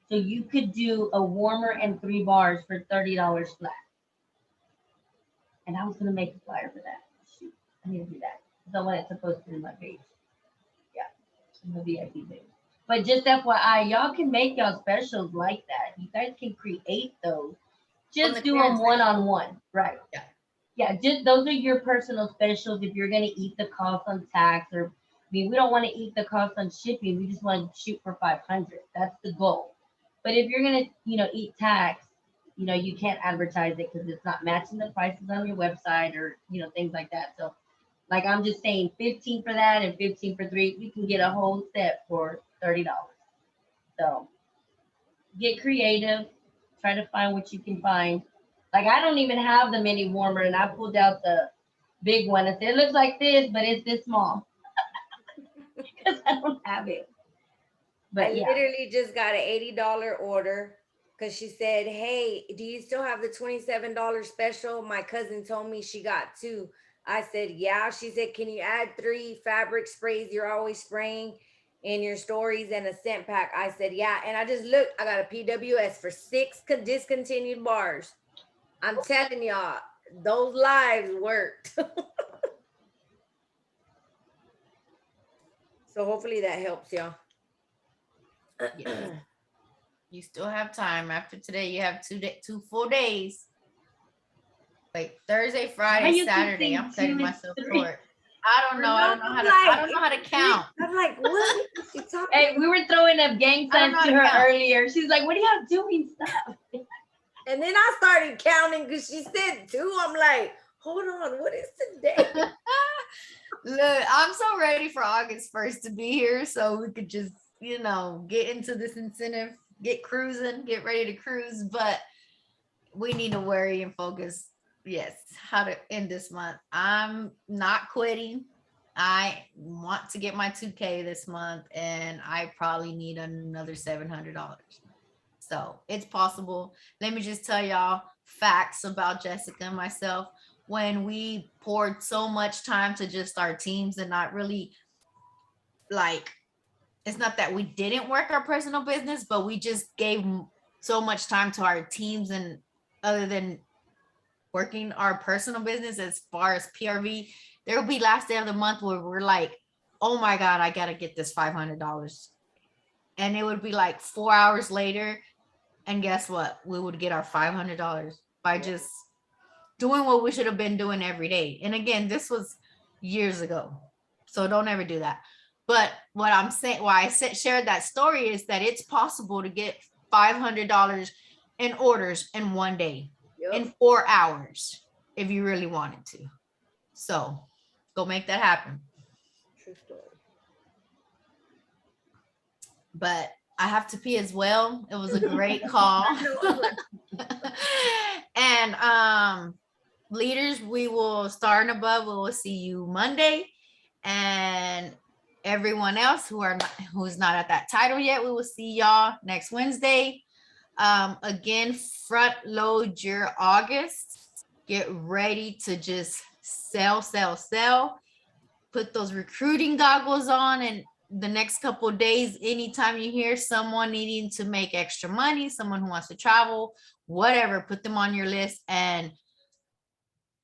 So you could do a warmer and 3 bars for $30 flat. And I was going to make a flyer for that. Shoot, I need to do that. So I wanted to post it in my page. Yeah, in the VIP page. But just FYI, y'all can make y'all specials like that. You guys can create those. Just do them one-on-one, right? Yeah. Yeah, just those are your personal specials. If you're gonna eat the cost on tax, or I mean, we don't want to eat the cost on shipping. We just want to shoot for 500. That's the goal. But if you're gonna, eat tax, you can't advertise it because it's not matching the prices on your website, or things like that. So, like, I'm just saying, 15 for that and 15 for 3. You can get a whole set for $30. So, get creative. Try to find what you can find. Like, I don't even have the mini warmer, and I pulled out the big one and said, it looks like this, but it's this small. Because I don't have it. But I literally just got an $80 order because she said, hey, do you still have the $27 special? My cousin told me she got 2. I said, yeah. She said, can you add 3 fabric sprays you're always spraying in your stories and a scent pack? I said, yeah. And I just looked, I got a PWS for 6 discontinued bars. I'm telling y'all, those lives worked. So hopefully that helps y'all. Yes. You still have time. After today, you have 2 full days. Like Thursday, Friday, Saturday. I'm cutting myself short. I don't know how to count. I'm like, what? Hey, we were throwing up gang signs to her earlier. She's like, what are y'all doing stuff? And then I started counting because she said 2. I'm like, Hold on, what is today? Look, I'm so ready for August 1st to be here so we could just, get into this incentive, get cruising, get ready to cruise. But we need to worry and focus, yes, how to end this month. I'm not quitting. I want to get my 2K this month, and I probably need another $700. So it's possible. Let me just tell y'all facts about Jessica and myself. When we poured so much time to just our teams and not really like, it's not that we didn't work our personal business, but we just gave so much time to our teams, and other than working our personal business as far as PRV, there will be last day of the month where we're like, oh my God, I got to get this $500. And it would be like 4 hours later. And guess what? We would get our $500 by just doing what we should have been doing every day. And again, this was years ago. So don't ever do that. But what I'm saying, why I shared that story is that it's possible to get $500 in orders in one day, in 4 hours, if you really wanted to. So go make that happen. True story. But I have to pee as well. It was a great call. And leaders, we will start and above. We will see you Monday. And everyone else who's not at that title yet, we will see y'all next Wednesday. Again, front load your August. Get ready to just sell. Put those recruiting goggles on, and the next couple of days, anytime you hear someone needing to make extra money, someone who wants to travel, whatever, put them on your list and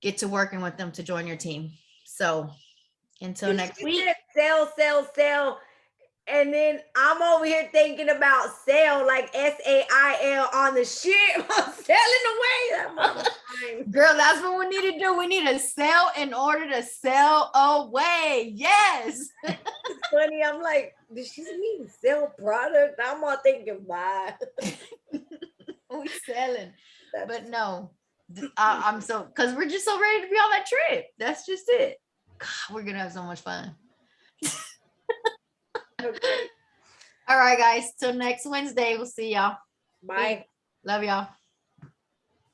get to working with them to join your team. So until next week. Sell. And then I'm over here thinking about sale, like SAIL on the ship. I'm selling away. Girl, that's what we need to do. We need to sell in order to sell away. Yes. It's funny. I'm like, did she mean sell product? I'm all thinking buy. We selling. But no, I'm so, because we're just so ready to be on that trip. That's just it. God, we're going to have so much fun. Okay. All right, guys. Till next Wednesday. We'll see y'all. Bye. Love y'all.